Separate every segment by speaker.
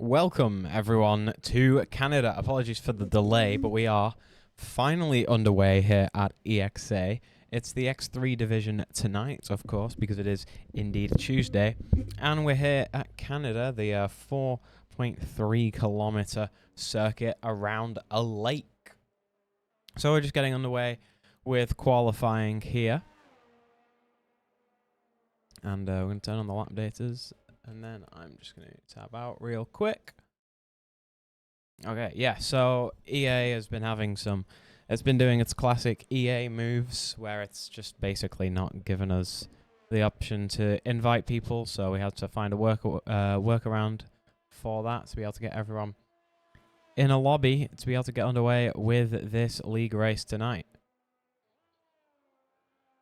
Speaker 1: Welcome everyone to Canada. Apologies for the delay, but we are finally underway here at EXA. It's the X3 division tonight, of course, because it is indeed Tuesday. And we're here at Canada, the 4.3 kilometer circuit around a lake. So we're just getting underway with qualifying here. And we're going to turn on the lap daters. And then I'm just going to tab out real quick. Okay, yeah, so EA has been having it's been doing its classic EA moves where it's just basically not given us the option to invite people. So we had to find a workaround for that to be able to get everyone in a lobby to be able to get underway with this league race tonight.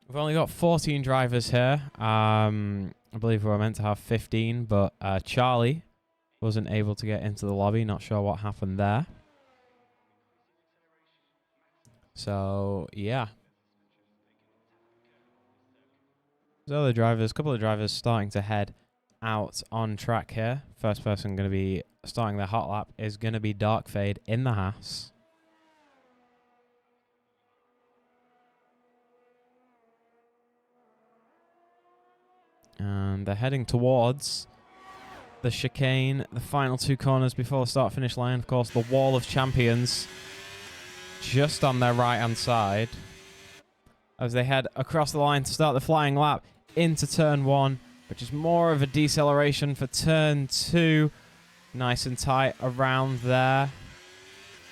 Speaker 1: We've only got 14 drivers here. I believe we were meant to have 15, but Charlie wasn't able to get into the lobby. Not sure what happened there. So, yeah. So the drivers, a couple of drivers starting to head out on track here. First person going to be starting their hot lap is going to be Dark Fade in the Haas. And they're heading towards the chicane, the final two corners before the start-finish line. Of course, the Wall of Champions just on their right-hand side as they head across the line to start the flying lap into turn one, which is more of a deceleration for turn two. Nice and tight around there.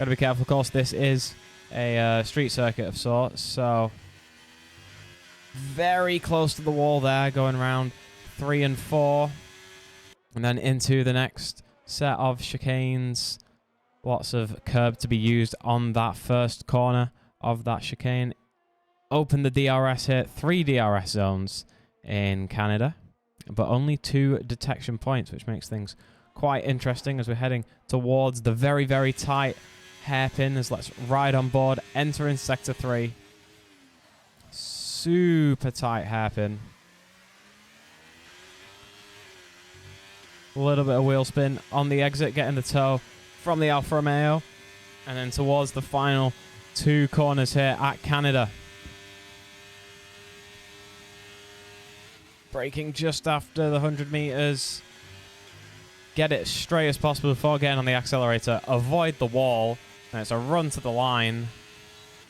Speaker 1: Got to be careful, of course. This is a street circuit of sorts, so very close to the wall there, going around 3 and 4. And then into the next set of chicanes. Lots of curb to be used on that first corner of that chicane. Open the DRS here. 3 DRS zones in Canada, but only 2 detection points, which makes things quite interesting as we're heading towards the very, very tight hairpin. As let's ride on board, enter in Sector 3. Super tight hairpin. A little bit of wheel spin on the exit, getting the toe from the Alfa Romeo. And then towards the final 2 corners here at Canada. Braking just after the 100 meters. Get it straight as possible before getting on the accelerator. Avoid the wall. And it's a run to the line.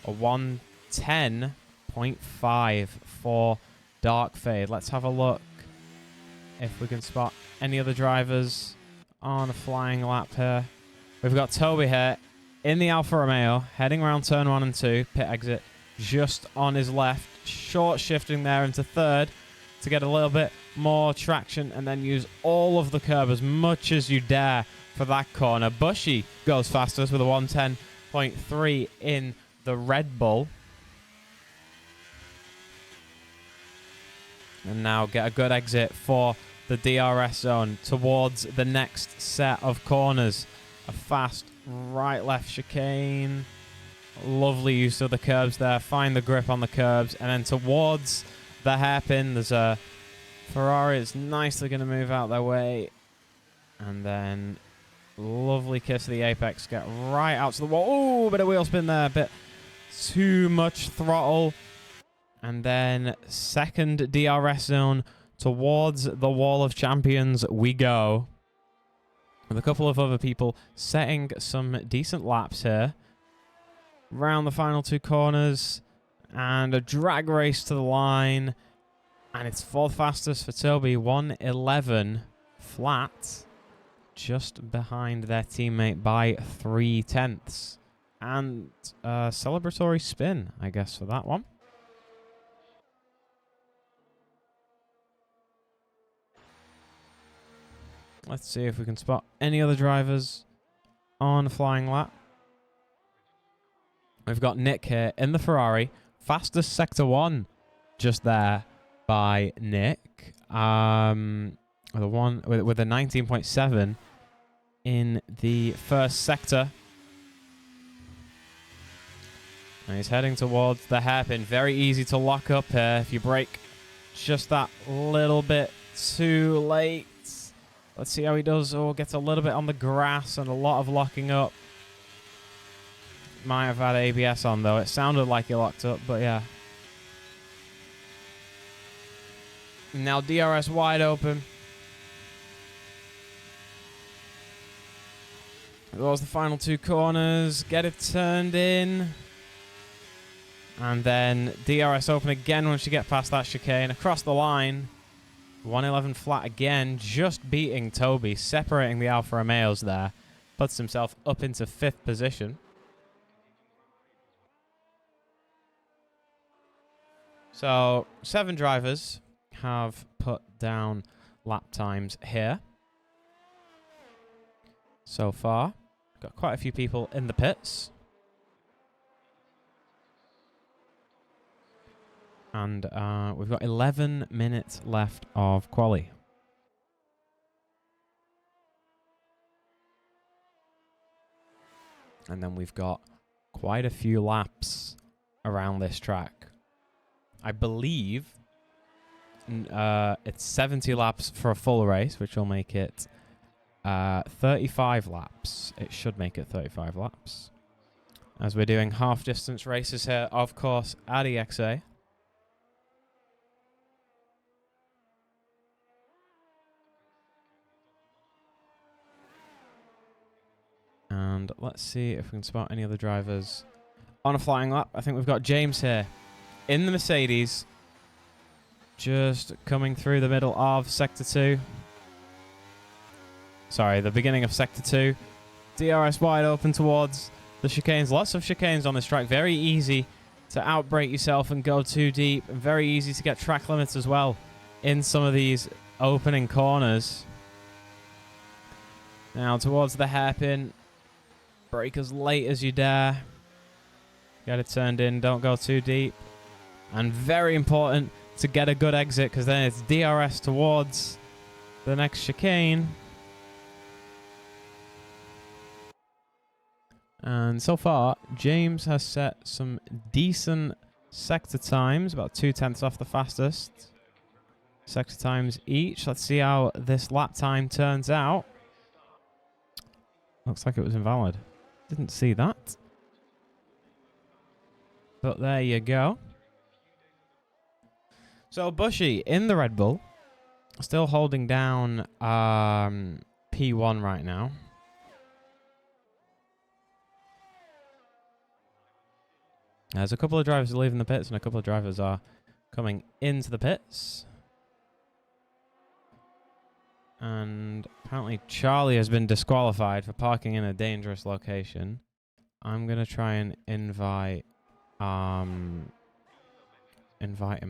Speaker 1: A 1:10.5 for Dark Fade. Let's have a look if we can spot any other drivers on a flying lap here. We've got Toby here in the Alfa Romeo, heading around turn 1 and 2. Pit exit just on his left. Short shifting there into third to get a little bit more traction and then use all of the curb as much as you dare for that corner. Bushy goes fastest with a 1:10.3 in the Red Bull. And now get a good exit for the DRS zone towards the next set of corners. A fast right-left chicane. Lovely use of the curbs there. Find the grip on the curbs. And then towards the hairpin, there's a Ferrari. It's nicely going to move out their way. And then lovely kiss of the apex. Get right out to the wall. Ooh, bit of wheel spin there. A bit too much throttle. And then second DRS zone towards the Wall of Champions we go. With a couple of other people setting some decent laps here. Round the final 2 corners. And a drag race to the line. And it's 4th fastest for Toby. 1:11 flat. Just behind their teammate by 3/10. And a celebratory spin, I guess, for that one. Let's see if we can spot any other drivers on a flying lap. We've got Nick here in the Ferrari. Fastest Sector 1 just there by Nick. With a 19.7 in the first sector. And he's heading towards the hairpin. Very easy to lock up here if you brake just that little bit too late. Let's see how he does. Oh, gets a little bit on the grass and a lot of locking up. Might have had ABS on, though. It sounded like he locked up, but yeah. Now DRS wide open. Those the final two corners. Get it turned in. And then DRS open again once you get past that chicane. Across the line. 111 flat again. Just beating Toby. Separating the Alfa Romeos there. Puts himself up into 5th position. So, 7 drivers have put down lap times here. So far. Got quite a few people in the pits. And we've got 11 minutes left of quali. And then we've got quite a few laps around this track. I believe it's 70 laps for a full race, which will make it 35 laps. It should make it 35 laps. As we're doing half-distance races here, of course, at EXA. And let's see if we can spot any other drivers on a flying lap. I think we've got James here in the Mercedes. Just coming through the middle of Sector 2. Sorry, the beginning of Sector 2. DRS wide open towards the chicanes. Lots of chicanes on this track. Very easy to outbrake yourself and go too deep. And very easy to get track limits as well in some of these opening corners. Now towards the hairpin. Brake as late as you dare. Get it turned in. Don't go too deep. And very important to get a good exit, because then it's DRS towards the next chicane. And so far, James has set some decent sector times, about 0.2 off the fastest. Sector times each. Let's see how this lap time turns out. Looks like it was invalid. Didn't see that. But there you go. So Bushy in the Red Bull. Still holding down P1 right now. There's a couple of drivers leaving the pits and a couple of drivers are coming into the pits. And apparently Charlie has been disqualified for parking in a dangerous location. I'm going to try and invite him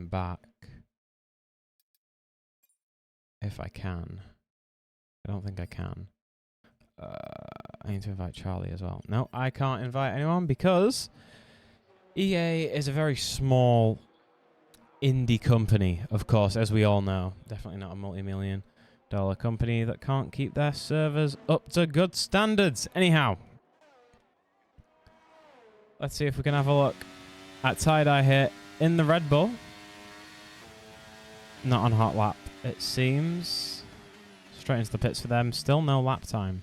Speaker 1: back. If I can. I don't think I can. I need to invite Charlie as well. No, I can't invite anyone because EA is a very small indie company, of course, as we all know. Definitely not a multi-million-dollar company that can't keep their servers up to good standards. Anyhow, let's see if we can have a look at Tie-Dye here in the Red Bull. Not on hot lap, it seems. Straight into the pits for them. Still no lap time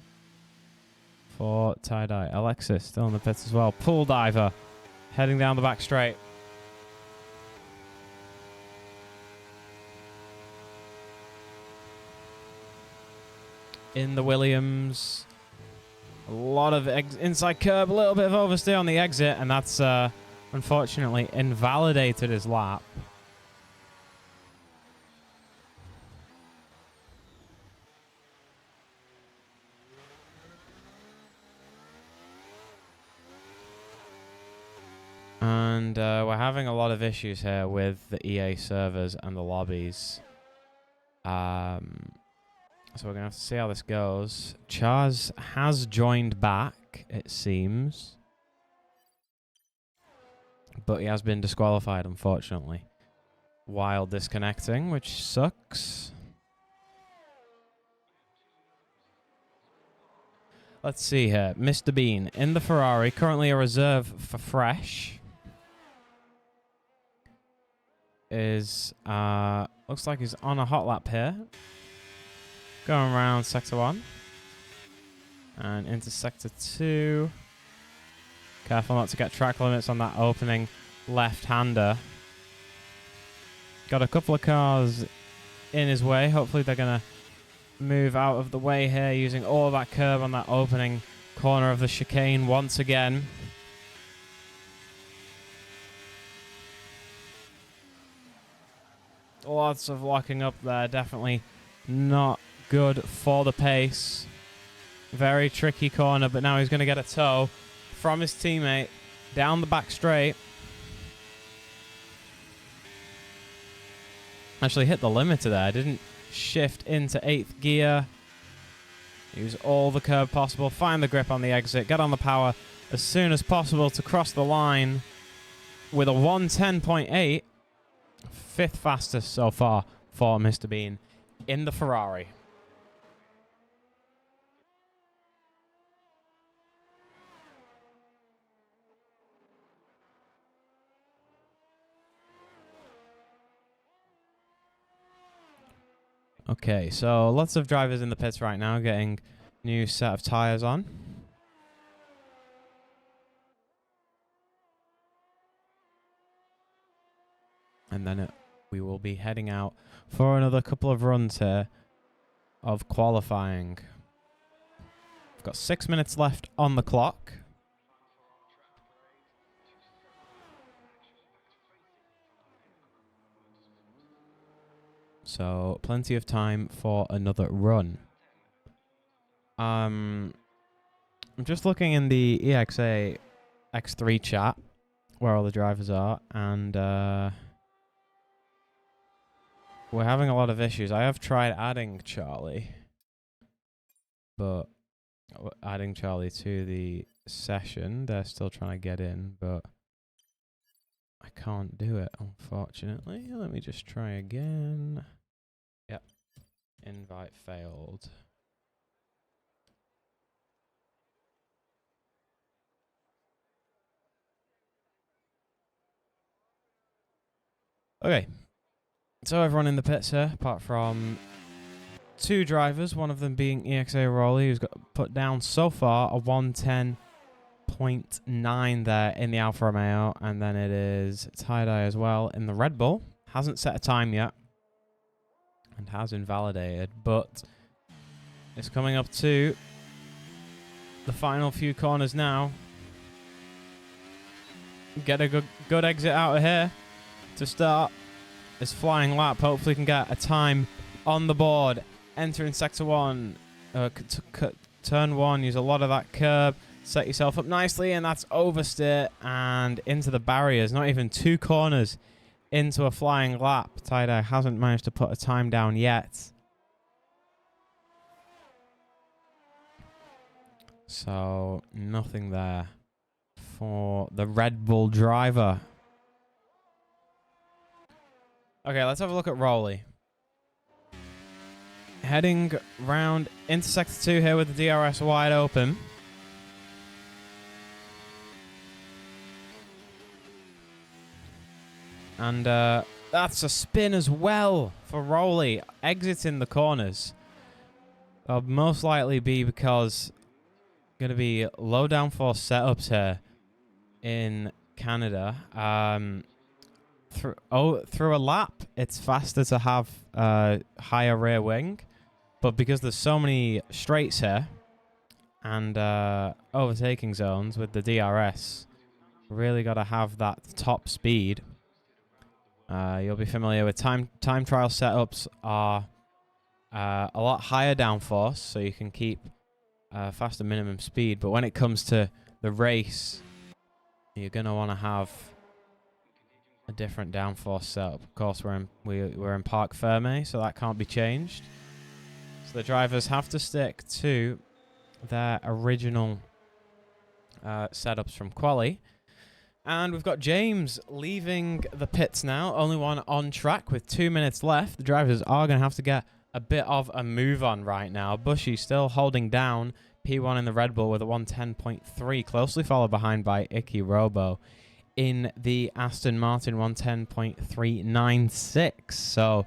Speaker 1: for Tie-Dye. Alexis still in the pits as well. Pool Diver heading down the back straight. In the Williams. A lot of inside curb, a little bit of oversteer on the exit, and that's unfortunately invalidated his lap. And we're having a lot of issues here with the EA servers and the lobbies. So we're going to have to see how this goes. Chaz has joined back, it seems. But he has been disqualified, unfortunately, while disconnecting, which sucks. Let's see here. Mr. Bean in the Ferrari, currently a reserve for Fresh. Looks like he's on a hot lap here. Going around sector 1. And into sector 2. Careful not to get track limits on that opening left-hander. Got a couple of cars in his way. Hopefully they're going to move out of the way here using all that curb on that opening corner of the chicane once again. Lots of locking up there. Definitely not good for the pace. Very tricky corner, but now he's going to get a tow from his teammate down the back straight. Actually hit the limiter there. Didn't shift into 8th gear. Use all the curb possible. Find the grip on the exit. Get on the power as soon as possible to cross the line with a 110.8. 5th fastest so far for Mr. Bean in the Ferrari. Okay, so lots of drivers in the pits right now getting new set of tires on. And then we will be heading out for another couple of runs here of qualifying. We've got 6 minutes left on the clock. So plenty of time for another run. I'm just looking in the EXA X3 chat where all the drivers are, and we're having a lot of issues. I have tried adding Charlie, but adding Charlie to the session. They're still trying to get in, but I can't do it, unfortunately. Let me just try again. Yep. Invite failed. Okay. So everyone in the pits here, apart from 2 drivers, one of them being EXA Rolly, who's got put down so far a 110.9 there in the Alfa Romeo, and then it is tie-dye as well in the Red Bull. Hasn't set a time yet and has invalidated, but it's coming up to the final few corners now. Get a good exit out of here to start this flying lap. Hopefully can get a time on the board. Entering sector 1, turn 1, use a lot of that curb, set yourself up nicely, and that's oversteer and into the barriers. Not even 2 corners into a flying lap. Tie-dye hasn't managed to put a time down yet. So nothing there for the Red Bull driver. Okay, let's have a look at Rolly. Heading round into sector 2 here with the DRS wide open. And that's a spin as well for Rolly, exiting the corners. That'll most likely be because going to be low downforce setups here in Canada. Through a lap, it's faster to have higher rear wing, but because there's so many straights here and overtaking zones with the DRS, really got to have that top speed. You'll be familiar with time trial setups are a lot higher downforce, so you can keep faster minimum speed. But when it comes to the race, you're gonna want to have a different downforce setup. Of course, we're in Parc Ferme, so that can't be changed. So the drivers have to stick to their original setups from quali. And we've got James leaving the pits now. Only one on track with 2 minutes left. The drivers are going to have to get a bit of a move on right now. Bushy still holding down P1 in the Red Bull with a 110.3, closely followed behind by Icky Robo in the Aston Martin 110.396. So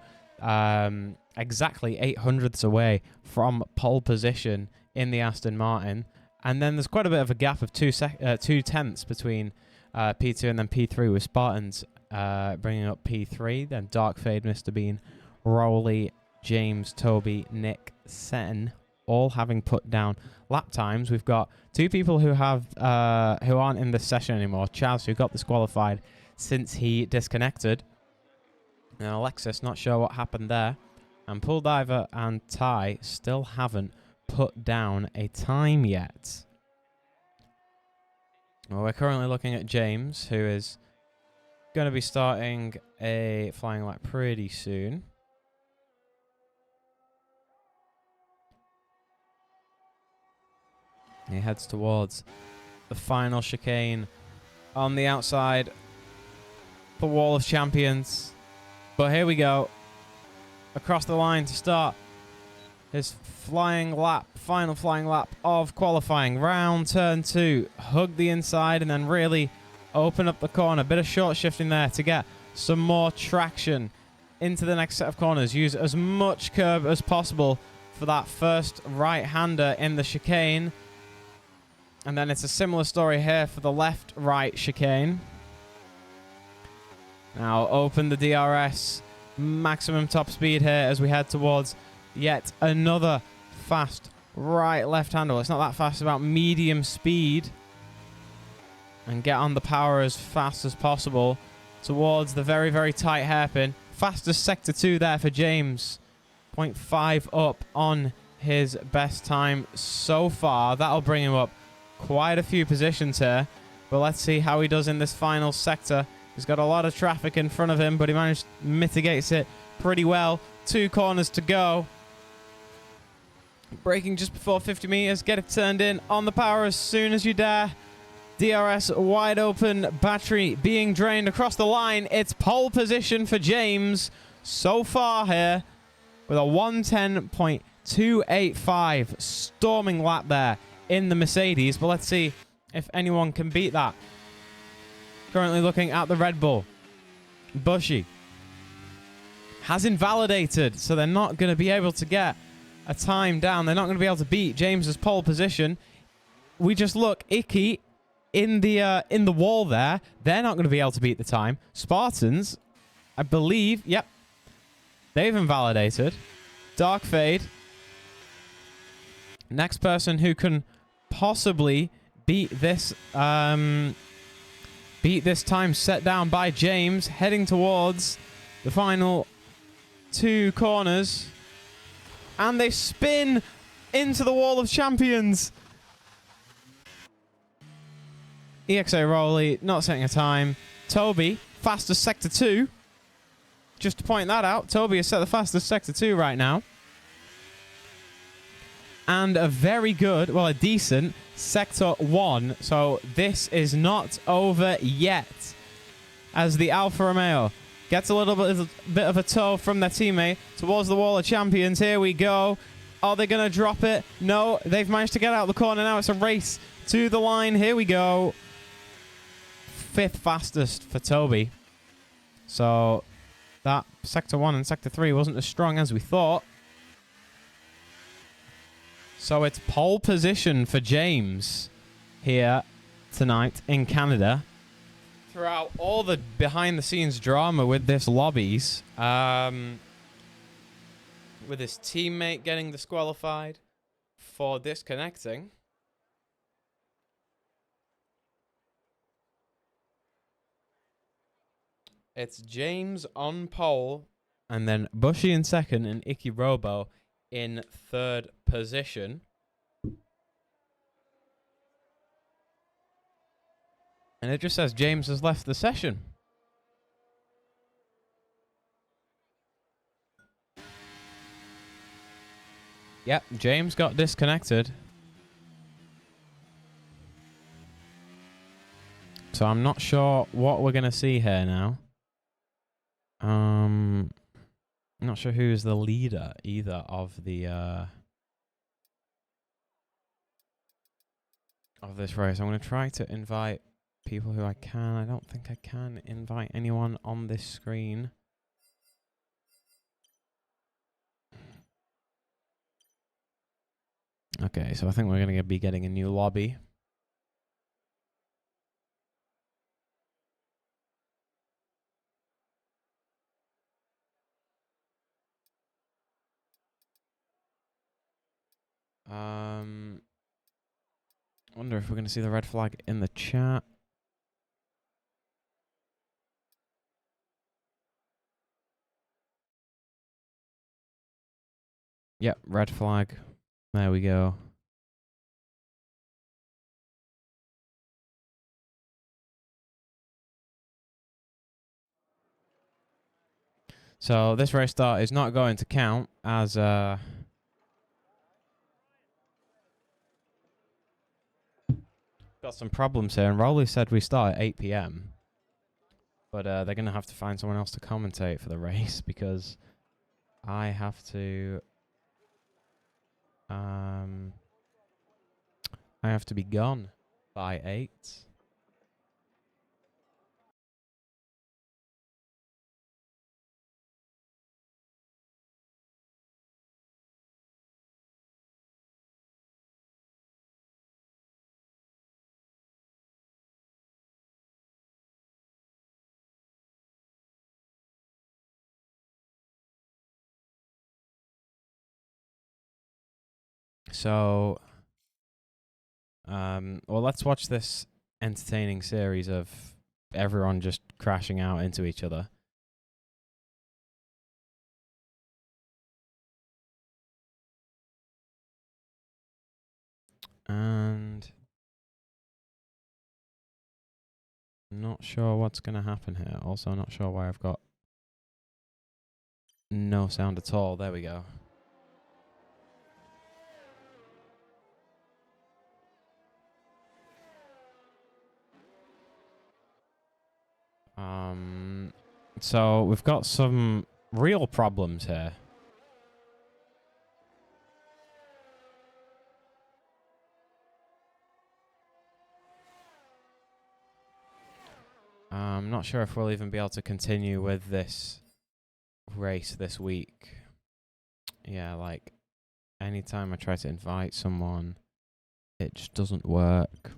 Speaker 1: exactly 800ths away from pole position in the Aston Martin. And then there's quite a bit of a gap of 2 tenths between P2 and then P3, with Spartans bringing up P3, then Dark Fade, Mr. Bean, Rowley, James, Toby, Nick, Sen, all having put down lap times. We've got 2 people who have who aren't in this session anymore. Chaz, who got disqualified since he disconnected. And Alexis, not sure what happened there. And Pool Diver and Ty still haven't put down a time yet. Well, we're currently looking at James, who is going to be starting a flying lap pretty soon. He heads towards the final chicane on the outside, the Wall of Champions. But here we go, across the line to start his flying lap, final flying lap of qualifying. Round turn 2, hug the inside and then really open up the corner. Bit of short shifting there to get some more traction into the next set of corners. Use as much curb as possible for that first right-hander in the chicane. And then it's a similar story here for the left-right chicane. Now open the DRS, maximum top speed here as we head towards yet another fast right-left hander. Well, it's not that fast, it's about medium speed. And get on the power as fast as possible towards the very, very tight hairpin. Fastest sector 2 there for James. 0.5 up on his best time so far. That'll bring him up quite a few positions here. But let's see how he does in this final sector. He's got a lot of traffic in front of him, but he mitigates it pretty well. 2 corners to go. Braking just before 50 meters. Get it turned in on the power as soon as you dare. DRS wide open, battery being drained across the line. It's pole position for James so far here with a 110.285 storming lap there in the Mercedes. But let's see if anyone can beat that. Currently looking at the Red Bull. Bushy has invalidated, so they're not going to be able to get a time down. They're not going to be able to beat James's pole position. We just look, Icky in the wall there. They're not going to be able to beat the time. Spartans, I believe, yep, they've invalidated. Dark Fade. Next person who can possibly beat this time set down by James, heading towards the final 2 corners. And they spin into the Wall of Champions. EXA Rowley not setting a time. Toby, fastest sector 2. Just to point that out, Toby has set the fastest sector 2 right now. And a very good, well, a decent sector 1. So this is not over yet. As the Alfa Romeo gets a little bit of a tow from their teammate towards the Wall of Champions. Here we go. Are they going to drop it? No, they've managed to get out the corner. Now it's a race to the line. Here we go. 5th fastest for Toby. So that sector 1 and sector 3 wasn't as strong as we thought. So it's pole position for James here tonight in Canada. Throughout all the behind-the-scenes drama with this lobbies, with his teammate getting disqualified for disconnecting. It's James on pole, and then Bushy in second, and Icky Robo in 3rd position. And it just says James has left the session. Yep, James got disconnected. So I'm not sure what we're going to see here now. I'm not sure who's the leader either of the of this race. I'm going to try to invite people who I can. I don't think I can invite anyone on this screen. Okay, so I think we're going to be getting a new lobby. Wonder if we're going to see the red flag in the chat. Yep, red flag. There we go. So this race start is not going to count as got some problems here. And Rowley said we start at 8 p.m. But they're going to have to find someone else to commentate for the race because I have to be gone by 8. So, well, let's watch this entertaining series of everyone just crashing out into each other. And not sure what's going to happen here. Also, not sure why I've got no sound at all. There we go. So we've got some real problems here. I'm not sure if we'll even be able to continue with this race this week. Yeah, like anytime I try to invite someone, it just doesn't work.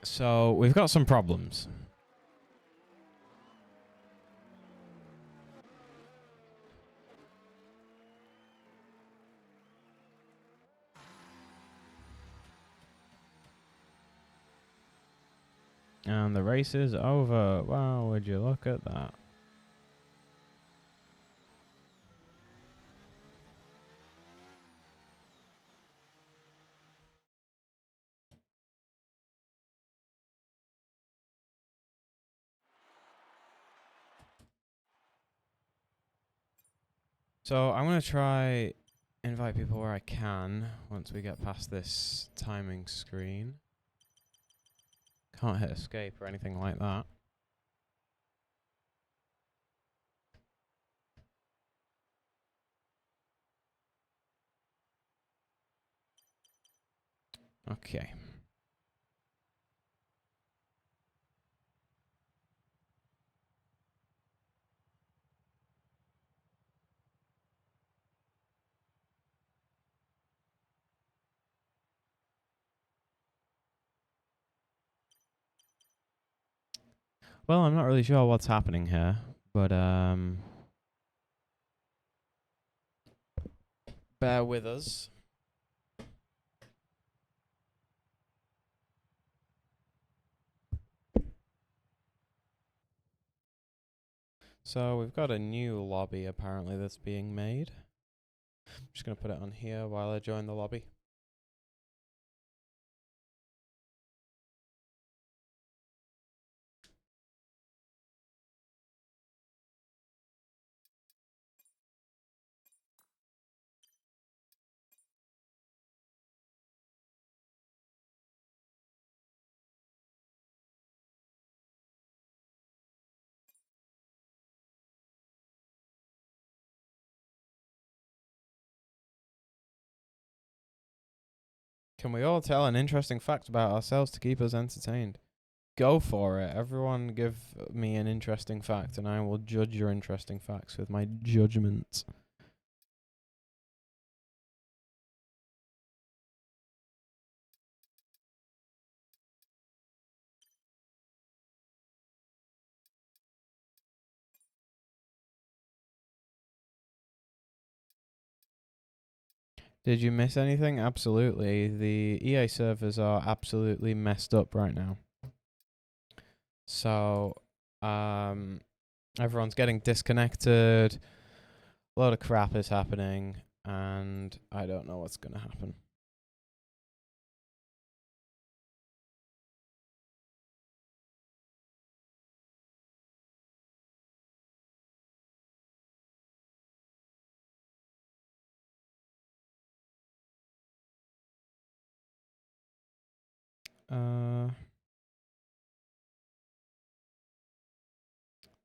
Speaker 1: So we've got some problems. And the race is over. Wow, would you look at that? So I'm going to try invite people where I can once we get past this timing screen. Can't hit escape or anything like that. Okay. Well, I'm not really sure what's happening here, but bear with us. So we've got a new lobby apparently that's being made. I'm just going to put it on here while I join the lobby. Can we all tell an interesting fact about ourselves to keep us entertained? Go for it. Everyone give me an interesting fact, and I will judge your interesting facts with my judgment. Did you miss anything? Absolutely. The EA servers are absolutely messed up right now. So, everyone's getting disconnected. A lot of crap is happening, and I don't know what's going to happen.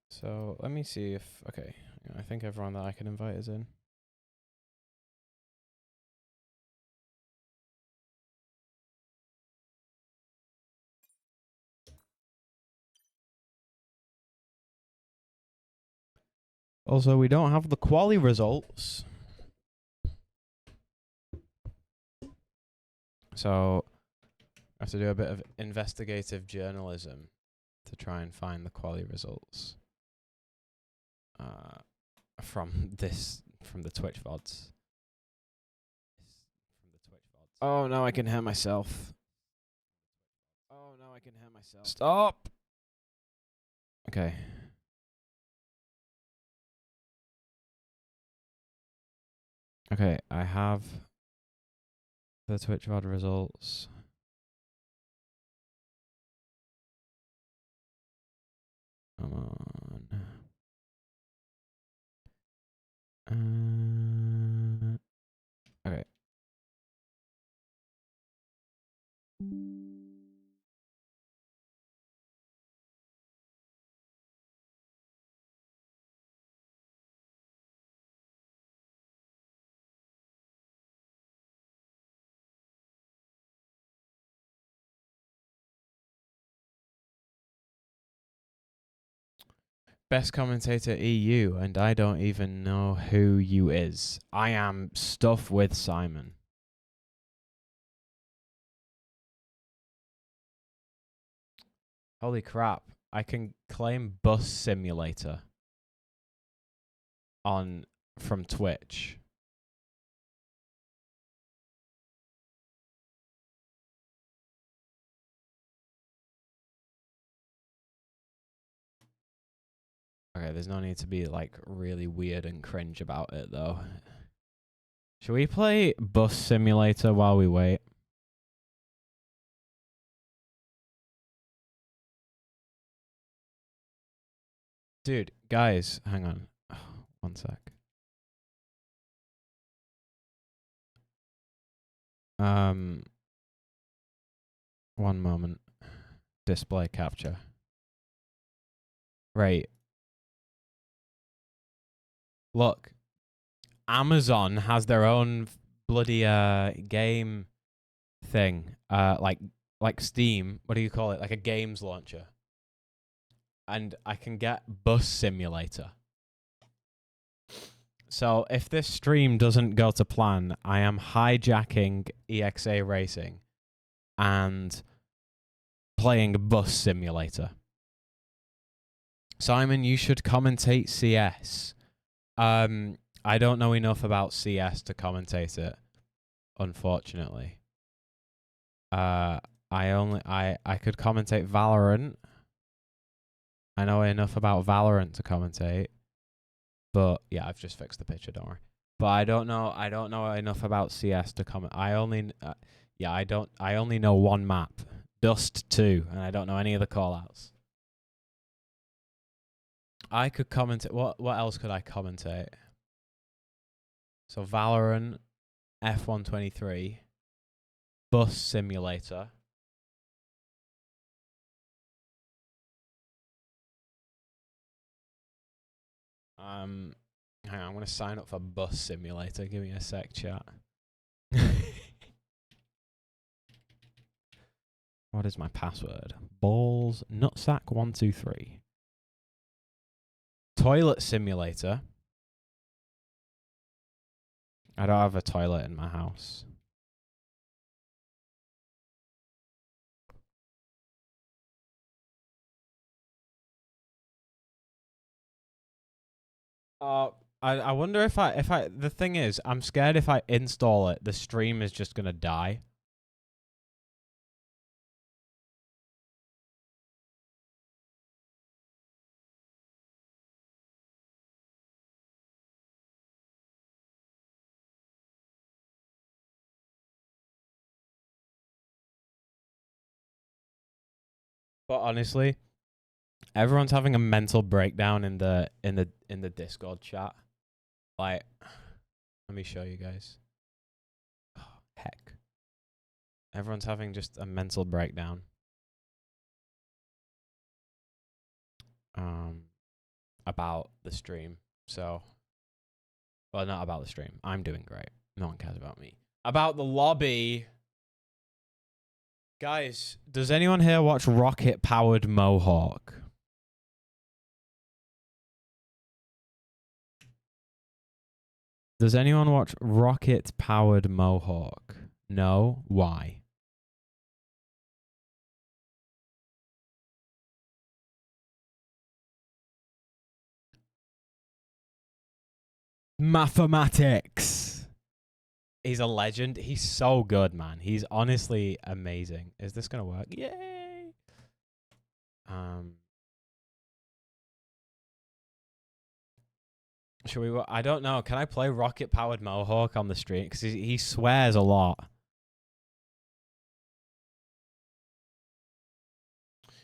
Speaker 1: So let me see if, okay, I think everyone that I can invite is in. Also, we don't have the quali results. So I have to do a bit of investigative journalism to try and find the quali results from the Twitch VODs. Oh, now I can hear myself. Stop! Okay. Okay, I have the Twitch VOD results. Come on. Okay. Best commentator EU, and I don't even know who you is. I am stuff with Simon. Holy crap. I can claim Bus Simulator from Twitch. Okay, there's no need to be like really weird and cringe about it though. Should we play Bus Simulator while we wait? Dude, guys, hang on. One sec. One moment. Display capture. Right. Look, Amazon has their own bloody game thing. Like Steam. What do you call it? Like a games launcher. And I can get Bus Simulator. So if this stream doesn't go to plan, I am hijacking EXA Racing and playing Bus Simulator. Simon, you should commentate CS. I don't know enough about CS to commentate it, unfortunately. I could commentate Valorant. I know enough about Valorant to commentate. But yeah, I've just fixed the picture, don't worry. But I don't know enough about CS to comment. I only know one map, Dust 2, and I don't know any of the callouts. I could commentate. What else could I commentate? So Valorant, F123, Bus Simulator. Hang on, I'm gonna sign up for Bus Simulator. Give me a sec, chat. What is my password? Balls nutsack 123. Toilet simulator. I don't have a toilet in my house. I wonder if I the thing is, I'm scared if I install it, the stream is just gonna die. But honestly, everyone's having a mental breakdown in the Discord chat. Like, let me show you guys. Oh, heck. Everyone's having just a mental breakdown. About the stream. So, well, not about the stream. I'm doing great. No one cares about me. About the lobby. Guys, does anyone here watch Rocket Powered Mohawk? Does anyone watch Rocket Powered Mohawk? No? Why? Mathematics. He's a legend. He's so good, man. He's honestly amazing. Is this gonna work? Yay! Should we? I don't know. Can I play Rocket Powered Mohawk on the stream? Because he swears a lot.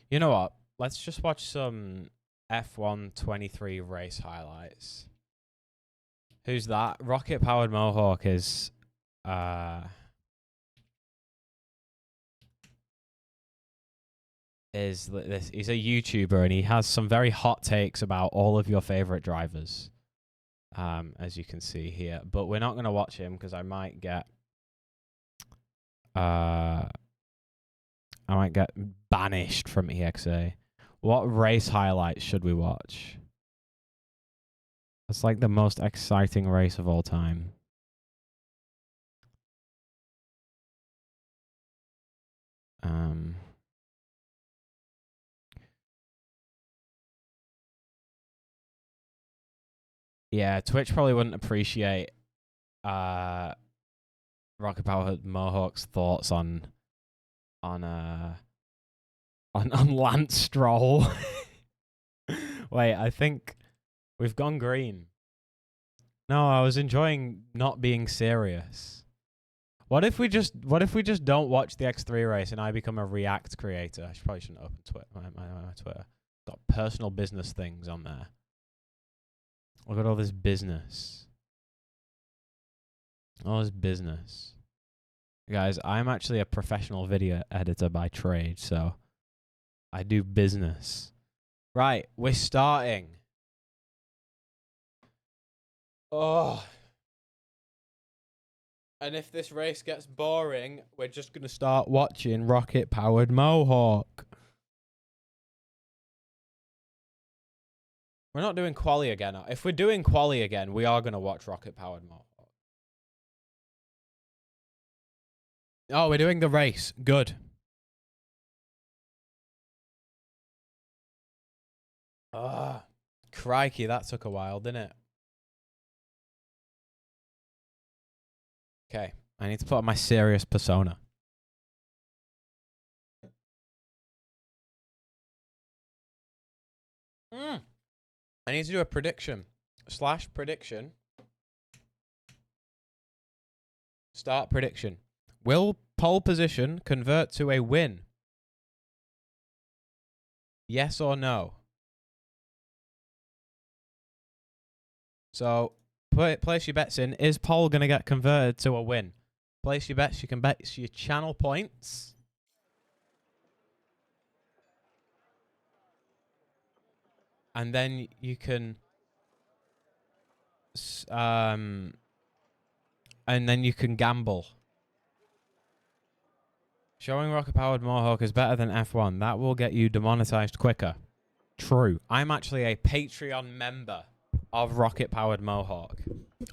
Speaker 1: You know what? Let's just watch some F1 23 race highlights. Who's that? Rocket Powered Mohawk is this? He's a YouTuber and he has some very hot takes about all of your favorite drivers. As you can see here, but we're not gonna watch him because I might get banished from EXA. What race highlights should we watch? It's like the most exciting race of all time. Yeah, Twitch probably wouldn't appreciate Rocket Powered Mohawk's thoughts on Lance Stroll. Wait, I think we've gone green. No, I was enjoying not being serious. What if we just don't watch the X3 race and I become a React creator? I probably shouldn't open Twitter. My Twitter. Got personal business things on there. Look at all this business. All this business. Guys, I'm actually a professional video editor by trade, so I do business. Right, we're starting. Oh. And if this race gets boring, we're just going to start watching Rocket Powered Mohawk. We're not doing quali again. If we're doing quali again, we are going to watch Rocket Powered Mohawk. Oh, we're doing the race. Good. Ah, crikey, that took a while, didn't it? Okay, I need to put on my serious persona. I need to do a prediction. / prediction. Start prediction. Will pole position convert to a win? Yes or no? So, place your bets in. Is pole going to get converted to a win? Place your bets. You can bet your channel points. And then you can... and then you can gamble. Showing rocket-powered Mohawk is better than F1. That will get you demonetized quicker. True. I'm actually a Patreon member of rocket-powered Mohawk.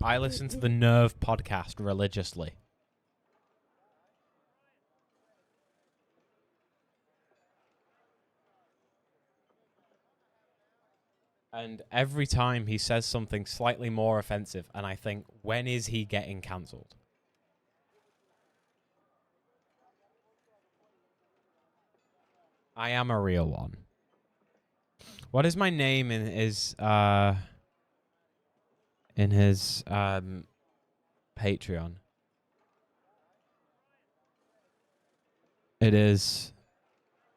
Speaker 1: I listen to the Nerve podcast religiously. And every time he says something slightly more offensive, and I think, when is he getting cancelled? I am a real one. What is my name in his Patreon? It is...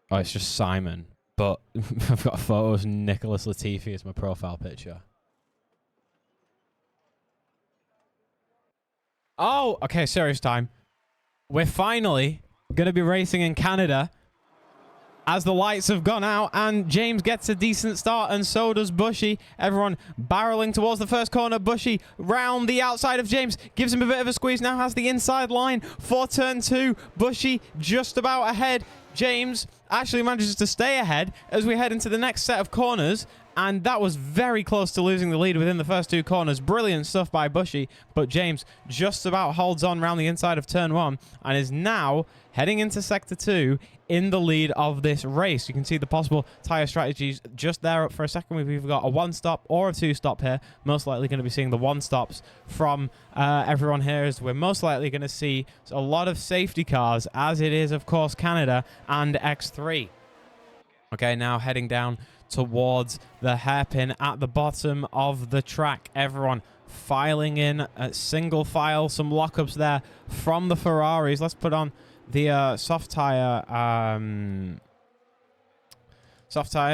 Speaker 1: Oh, it's just Simon. But I've got photos of Nicholas Latifi as my profile picture. Oh, okay, serious time. We're finally going to be racing in Canada as the lights have gone out, and James gets a decent start, and so does Bushy. Everyone barreling towards the first corner. Bushy round the outside of James, gives him a bit of a squeeze, now has the inside line for turn 2. Bushy just about ahead. James actually manages to stay ahead as we head into the next set of corners, and that was very close to losing the lead within the first 2 corners. Brilliant stuff by Bushy, but James just about holds on around the inside of turn 1 and is now heading into sector 2 in the lead of this race. You can see the possible tyre strategies just there up for a second. We've either got a 1-stop or a 2-stop here. Most likely going to be seeing the 1-stops from everyone here, as we're most likely going to see a lot of safety cars, as it is, of course, Canada and X3. Okay, now heading down towards the hairpin at the bottom of the track. Everyone filing in at single file. Some lockups there from the Ferraris. Let's put on the soft tire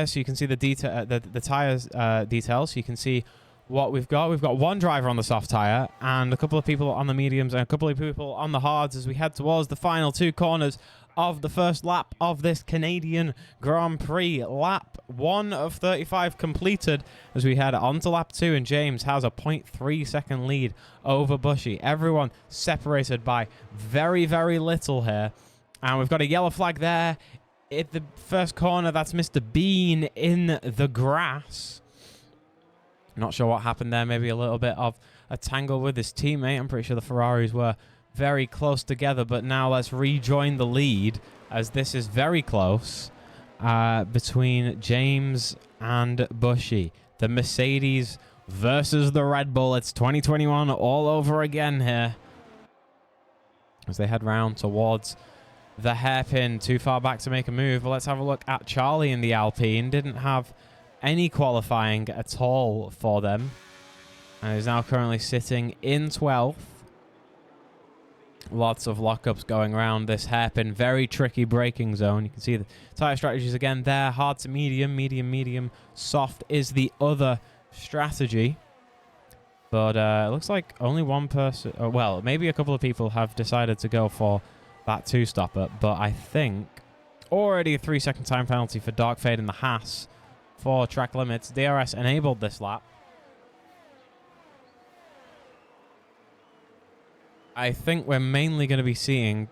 Speaker 1: so you can see the detail, the tires details. So you can see what we've got. We've got one driver on the soft tire and a couple of people on the mediums and a couple of people on the hards as we head towards the final 2 corners of the first lap of this Canadian Grand Prix. Lap 1 of 35 completed as we head on to lap 2, and James has a 0.3 second lead over Bushy. Everyone separated by very, very little here. And we've got a yellow flag there at the first corner. That's Mr. Bean in the grass. Not sure what happened there. Maybe a little bit of a tangle with his teammate. I'm pretty sure the Ferraris were very close together, but now let's rejoin the lead as this is very close between James and Bushy. The Mercedes versus the Red Bull. It's 2021 all over again here as they head round towards the hairpin. Too far back to make a move, but let's have a look at Charlie in the Alpine. Didn't have any qualifying at all for them and is now currently sitting in 12th. Lots of lockups going around this hairpin. Very tricky braking zone. You can see the tyre strategies again there. Hard to medium, medium, medium. Soft is the other strategy. But it looks like only one person... well, maybe a couple of people have decided to go for that 2-stopper. But I think already a 3-second time penalty for Dark Fade in the Haas for track limits. DRS enabled this lap. I think we're mainly going to be seeing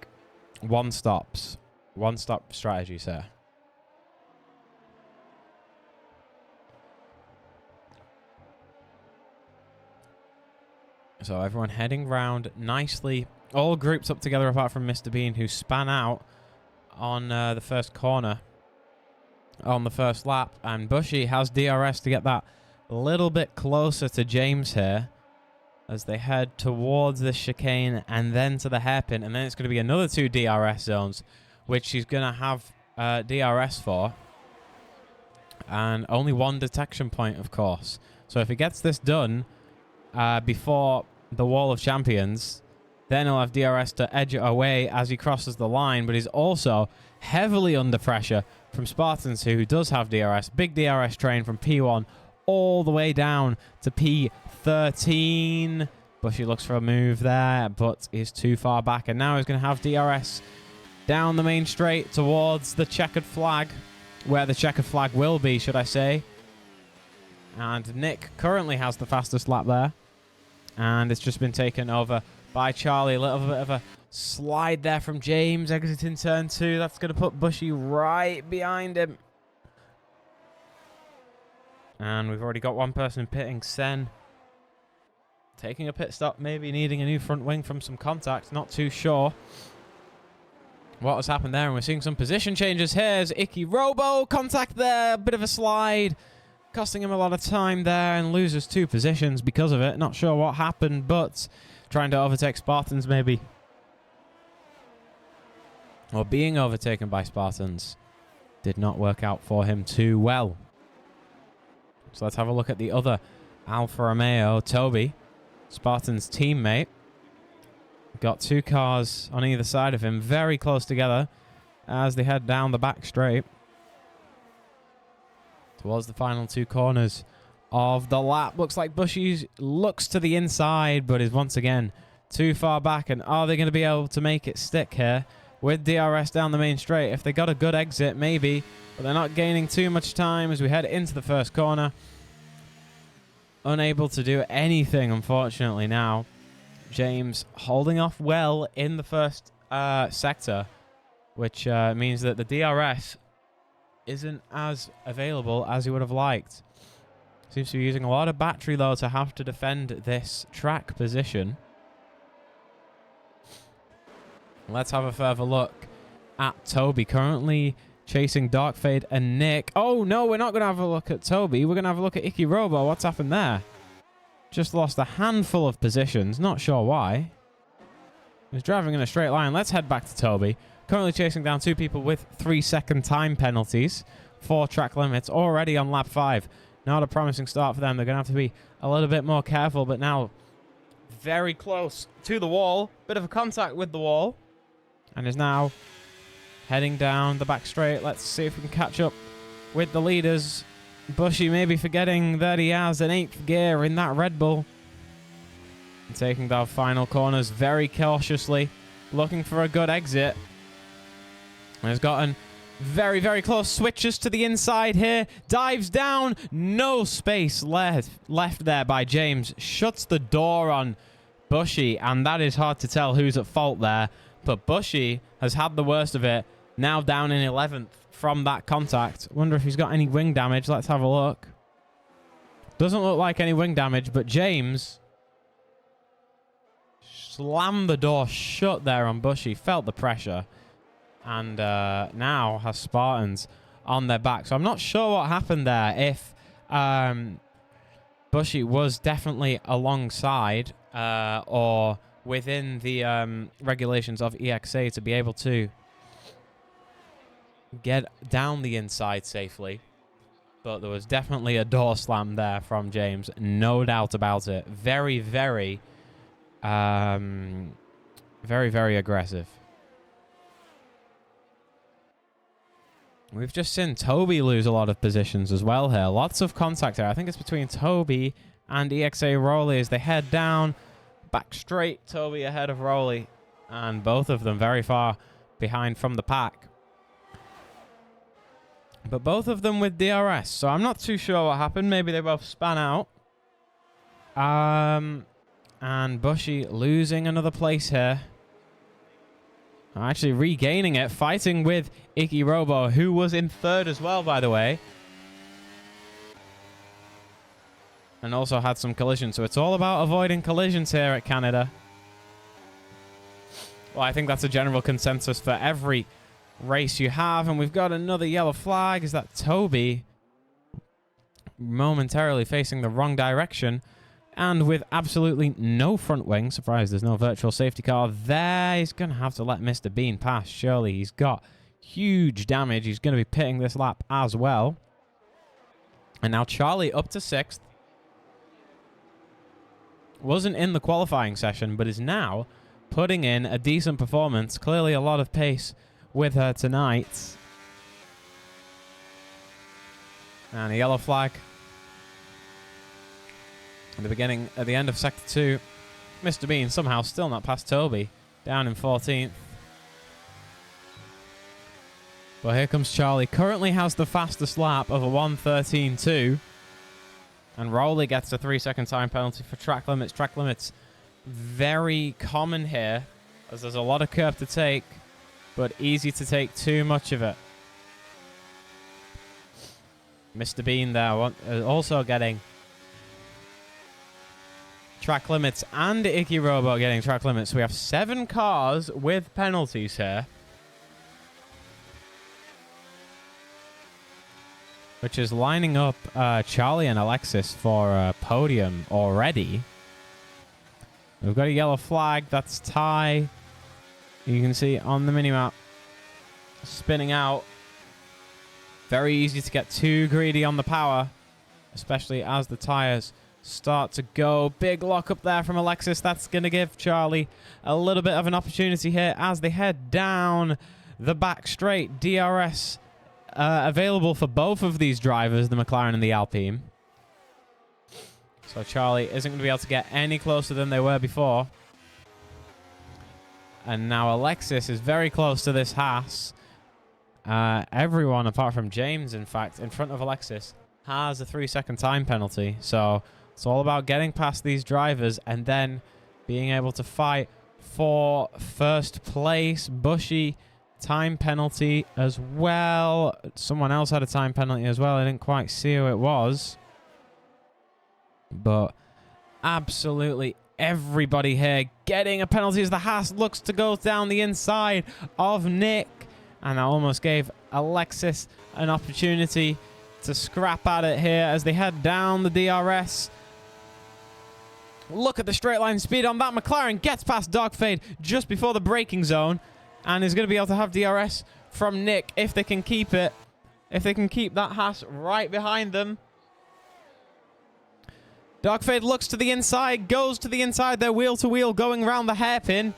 Speaker 1: 1-stops. 1-stop strategies here. So everyone heading round nicely. All groups up together apart from Mr. Bean, who span out on the first corner on the first lap. And Bushy has DRS to get that a little bit closer to James here as they head towards the chicane and then to the hairpin. And then it's going to be another 2 DRS zones, which he's going to have DRS for. And only 1 detection point, of course. So if he gets this done before the Wall of Champions, then he'll have DRS to edge it away as he crosses the line. But he's also heavily under pressure from Spartans, who does have DRS. Big DRS train from P1 all the way down to P13. Bushy looks for a move there, but is too far back. And now he's going to have DRS down the main straight towards the checkered flag, where the checkered flag will be, should I say. And Nick currently has the fastest lap there. And it's just been taken over by Charlie. A little bit of a slide there from James exiting turn 2. That's going to put Bushy right behind him. And we've already got one person pitting. Sen taking a pit stop, maybe needing a new front wing from some contact. Not too sure what has happened there. And we're seeing some position changes. Here's Icky Robo. Contact there. Bit of a slide. Costing him a lot of time there and loses 2 positions because of it. Not sure what happened, but trying to overtake Spartans maybe. Or being overtaken by Spartans did not work out for him too well. So let's have a look at the other Alfa Romeo, Toby, Spartan's teammate. Got 2 cars on either side of him, very close together as they head down the back straight towards the final 2 corners of the lap. Looks like Bushy looks to the inside, but is once again too far back. And are they going to be able to make it stick here with DRS down the main straight? If they got a good exit, maybe. But they're not gaining too much time as we head into the first corner. Unable to do anything, unfortunately, now. James holding off well in the first sector, which means that the DRS isn't as available as he would have liked. Seems to be using a lot of battery, though, to have to defend this track position. Let's have a further look at Toby, currently chasing Darkfade and Nick. Oh, no, we're not going to have a look at Toby. We're going to have a look at Icky Robo. What's happened there? Just lost a handful of positions. Not sure why. He was driving in a straight line. Let's head back to Toby. Currently chasing down 2 people with 3-second time penalties for track limits already on lap 5. Not a promising start for them. They're going to have to be a little bit more careful, but now very close to the wall. Bit of a contact with the wall. And is now heading down the back straight. Let's see if we can catch up with the leaders. Bushy maybe forgetting that he has an 8th gear in that Red Bull. And taking those final corners very cautiously. Looking for a good exit. And has gotten very, very close. Switches to the inside here. Dives down. No space left there by James. Shuts the door on Bushy. And that is hard to tell who's at fault there. But Bushy has had the worst of it. Now down in 11th from that contact. Wonder if he's got any wing damage. Let's have a look. Doesn't look like any wing damage, but James slammed the door shut there on Bushy. Felt the pressure. And now has Spartans on their back. So I'm not sure what happened there. If Bushy was definitely alongside or within the regulations of EXA to be able to get down the inside safely. But there was definitely a door slam there from James. No doubt about it. Very, very, very, very aggressive. We've just seen Toby lose a lot of positions as well here. Lots of contact here. I think it's between Toby and EXA Rowley as they head down. Back straight, Toby ahead of Rowley. And both of them very far behind from the pack. But both of them with DRS. So I'm not too sure what happened. Maybe they both span out. And Bushy losing another place here. Actually regaining it. Fighting with Icky Robo, who was in 3rd as well, by the way. And also had some collisions. So it's all about avoiding collisions here at Canada. Well, I think that's a general consensus for every race you have. And we've got another yellow flag. Is that Toby momentarily facing the wrong direction? And with absolutely no front wing. Surprised there's no virtual safety car there. He's going to have to let Mr. Bean pass. Surely he's got huge damage. He's going to be pitting this lap as well. And now Charlie up to 6th. Wasn't in the qualifying session, but is now putting in a decent performance. Clearly a lot of pace with her tonight. And a yellow flag. At the end of Sector 2, Mr. Bean somehow still not past Toby. Down in 14th. But here comes Charlie. Currently has the fastest lap of a 1:13.2. And Rowley gets a 3-second time penalty for track limits. Track limits very common here, as there's a lot of curb to take, but easy to take too much of it. Mr. Bean there also getting track limits, and Icky Robo getting track limits. So we have 7 cars with penalties here, which is lining up Charlie and Alexis for a podium already. We've got a yellow flag. That's tie. You can see on the minimap spinning out. Very easy to get too greedy on the power, especially as the tires start to go. Big lock up there from Alexis. That's going to give Charlie a little bit of an opportunity here as they head down the back straight. DRS available for both of these drivers, the McLaren and the Alpine. So Charlie isn't going to be able to get any closer than they were before. And now Alexis is very close to this Haas. Everyone, apart from James, in fact, in front of Alexis, has a 3-second time penalty. So it's all about getting past these drivers and then being able to fight for first place. Bushy, time penalty as well. Someone else had a time penalty as well. I didn't quite see who it was. But absolutely everybody here getting a penalty as the Haas looks to go down the inside of Nick. And I almost gave Alexis an opportunity to scrap at it here as they head down the DRS. Look at the straight line speed on that. McLaren gets past Dogfade just before the braking zone and is going to be able to have DRS from Nick if they can keep it. If they can keep that Haas right behind them. Dogfade looks to the inside, goes to the inside. They're wheel to wheel going around the hairpin.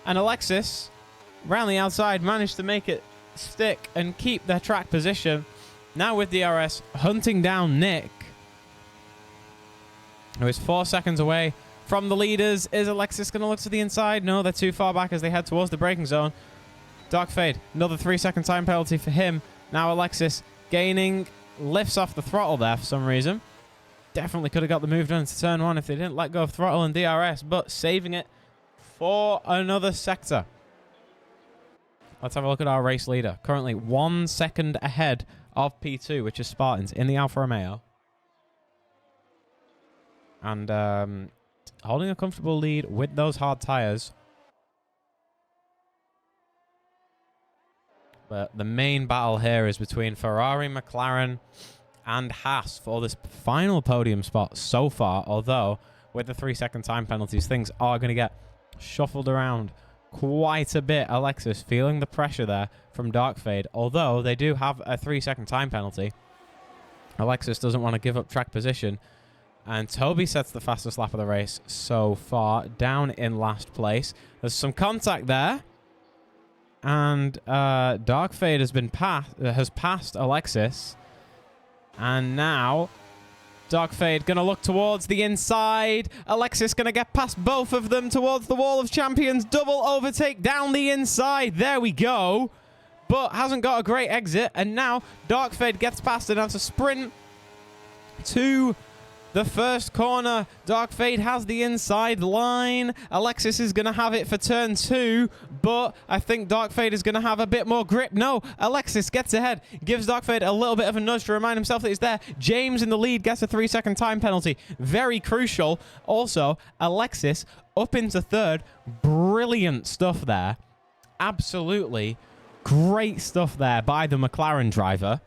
Speaker 1: And Alexis, around the outside, managed to make it stick and keep their track position. Now with DRS, hunting down Nick, who is 4 seconds away from the leaders. Is Alexis going to look to the inside? No, they're too far back as they head towards the braking zone. Dogfade, another 3-second time penalty for him. Now Alexis gaining, lifts off the throttle there for some reason. Definitely could have got the move done to turn 1 if they didn't let go of throttle and DRS, but saving it for another sector. Let's have a look at our race leader. Currently 1 second ahead of P2, which is Spartans, in the Alfa Romeo. And holding a comfortable lead with those hard tires. But the main battle here is between Ferrari, McLaren, and Haas for this final podium spot so far. Although, with the 3-second time penalties, things are going to get shuffled around quite a bit. Alexis feeling the pressure there from Darkfade. Although they do have a 3-second time penalty, Alexis doesn't want to give up track position. And Toby sets the fastest lap of the race so far, down in last place. There's some contact there. And Darkfade has passed Alexis. And now Darkfade going to look towards the inside. Alexis going to get past both of them towards the wall of champions. Double overtake down the inside. There we go. But hasn't got a great exit. And now Darkfade gets past and has a sprint to the first corner. Darkfade has the inside line. Alexis is going to have it for turn 2, but I think Darkfade is going to have a bit more grip. No, Alexis gets ahead, gives Darkfade a little bit of a nudge to remind himself that he's there. James in the lead gets a 3-second time penalty. Very crucial. Also, Alexis up into third. Brilliant stuff there. Absolutely great stuff there by the McLaren driver.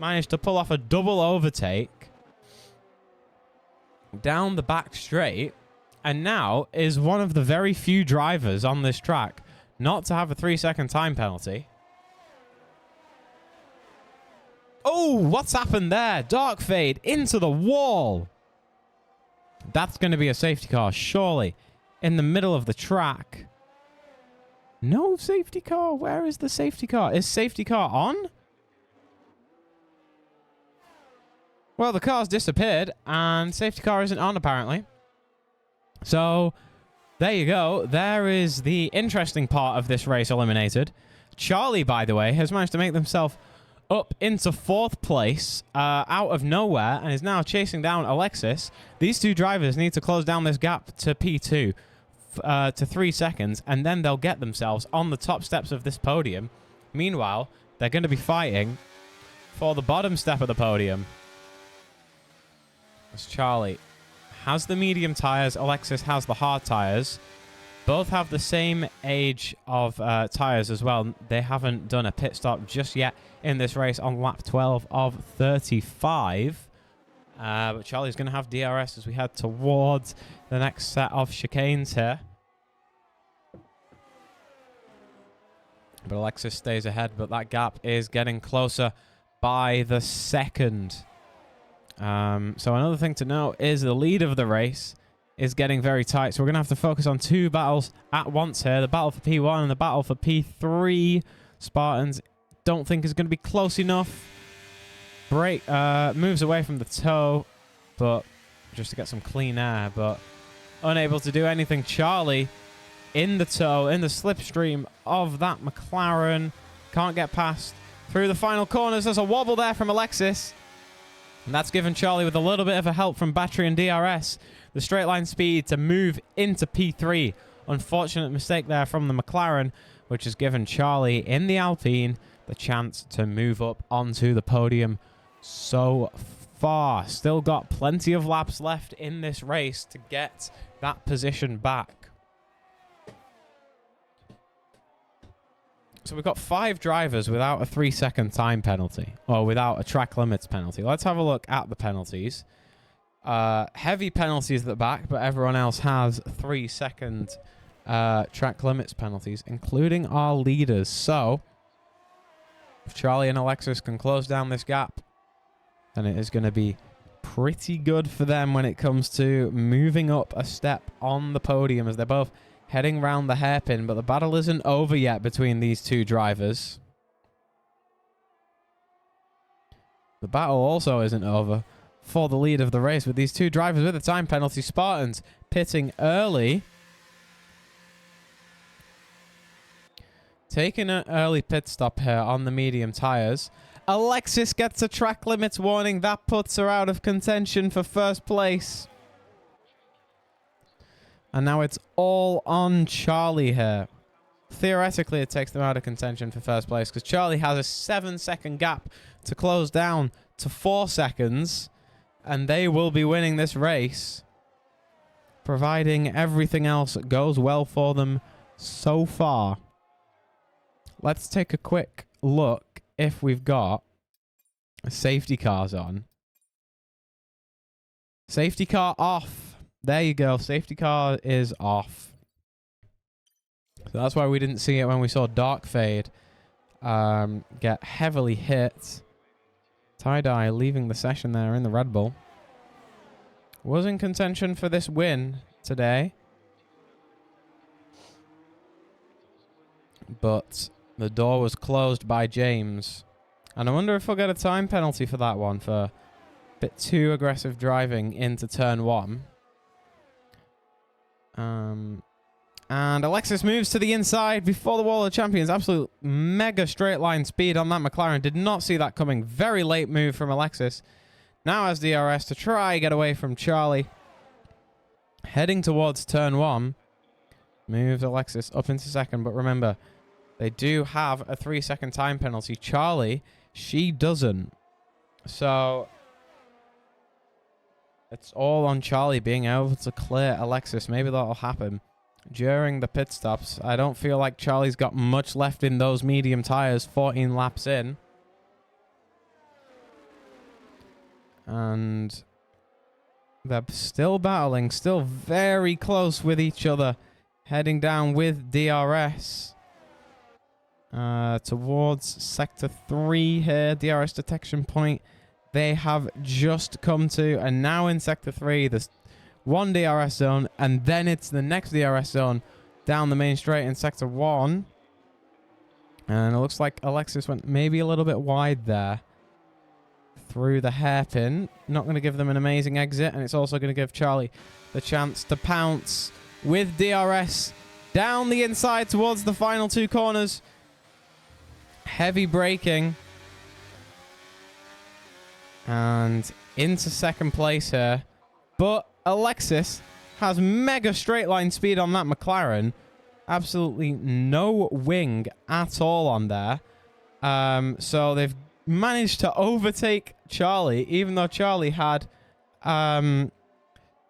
Speaker 1: Managed to pull off a double overtake down the back straight, and now is one of the very few drivers on this track not to have a 3-second time penalty. Oh, what's happened there? Darkfade into the wall. That's going to be a safety car, surely, in the middle of the track. No safety car. Where is the safety car? Is safety car on? Well, the car's disappeared, and safety car isn't on, apparently. So, there you go. There is the interesting part of this race eliminated. Charlie, by the way, has managed to make themselves up into 4th place out of nowhere, and is now chasing down Alexis. These two drivers need to close down this gap to P2 to 3 seconds, and then they'll get themselves on the top steps of this podium. Meanwhile, they're going to be fighting for the bottom step of the podium. As Charlie has the medium tires, Alexis has the hard tires. Both have the same age of tires as well. They haven't done a pit stop just yet in this race on lap 12 of 35. But Charlie's going to have DRS as we head towards the next set of chicanes here. But Alexis stays ahead, but that gap is getting closer by the second. So another thing to note is the lead of the race is getting very tight. So we're going to have to focus on two battles at once here. The battle for P1 and the battle for P3. Spartans don't think is going to be close enough. Brake moves away from the toe, but just to get some clean air, but unable to do anything. Charlie in the toe, in the slipstream of that McLaren. Can't get past through the final corners. There's a wobble there from Alexis. And that's given Charlie with a little bit of a help from battery and DRS the straight line speed to move into P3. Unfortunate mistake there from the McLaren, which has given Charlie in the Alpine the chance to move up onto the podium so far. Still got plenty of laps left in this race to get that position back. So we've got 5 drivers without a 3-second time penalty, or without a track limits penalty. Let's have a look at the penalties. Heavy penalties at the back, but everyone else has 3-second track limits penalties, including our leaders. So if Charlie and Alexis can close down this gap, then it is going to be pretty good for them when it comes to moving up a step on the podium, as they're both heading round the hairpin. But the battle isn't over yet between these two drivers. The battle also isn't over for the lead of the race, with these two drivers with a time penalty. Spartans pitting early. Taking an early pit stop here on the medium tires. Alexis gets a track limits warning. That puts her out of contention for first place. And now it's all on Charlie here. Theoretically, it takes them out of contention for first place because Charlie has a 7-second gap to close down to 4 seconds. And they will be winning this race, providing everything else goes well for them so far. Let's take a quick look if we've got safety cars on. Safety car off. There you go. Safety car is off. So that's why we didn't see it when we saw Dark Fade get heavily hit. Tie-Dye leaving the session there in the Red Bull. Was in contention for this win today. But the door was closed by James. And I wonder if we'll get a time penalty for that one, for a bit too aggressive driving into turn 1. And Alexis moves to the inside before the wall of champions. Absolute mega straight line speed on that McLaren. Did not see that coming. Very late move from Alexis. Now has DRS to try get away from Charlie. Heading towards turn 1. Moves Alexis up into second. But remember, they do have a 3-second time penalty. Charlie, she doesn't. So it's all on Charlie being able to clear Alexis. Maybe that'll happen during the pit stops. I don't feel like Charlie's got much left in those medium tires 14 laps in. And they're still battling, still very close with each other. Heading down with DRS towards Sector 3 here. DRS detection point they have just come to. And now in Sector 3, there's one DRS zone, and then it's the next DRS zone down the main straight in Sector 1. And it looks like Alexis went maybe a little bit wide there through the hairpin. Not going to give them an amazing exit, and it's also going to give Charlie the chance to pounce with DRS down the inside towards the final 2 corners. Heavy braking. And into second place here. But Alexis has mega straight line speed on that McLaren. Absolutely no wing at all on there. So they've managed to overtake Charlie, even though Charlie had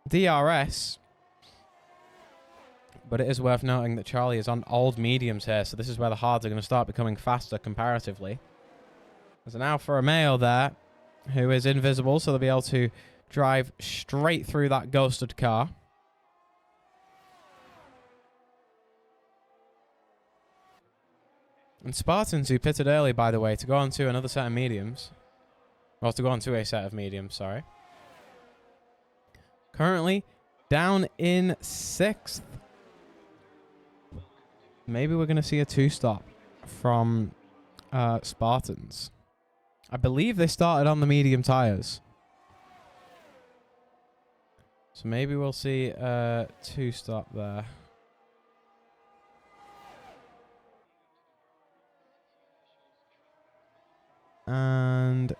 Speaker 1: DRS. But it is worth noting that Charlie is on old mediums here, so this is where the hards are going to start becoming faster comparatively. There's an Alfa Romeo there, who is invisible, so they'll be able to drive straight through that ghosted car. And Spartans, who pitted early, by the way, to go on to another set of mediums. Well, to go on to a set of mediums, sorry. Currently down in 6th. Maybe we're going to see a 2-stop from Spartans. I believe they started on the medium tires. So maybe we'll see a 2-stop there. And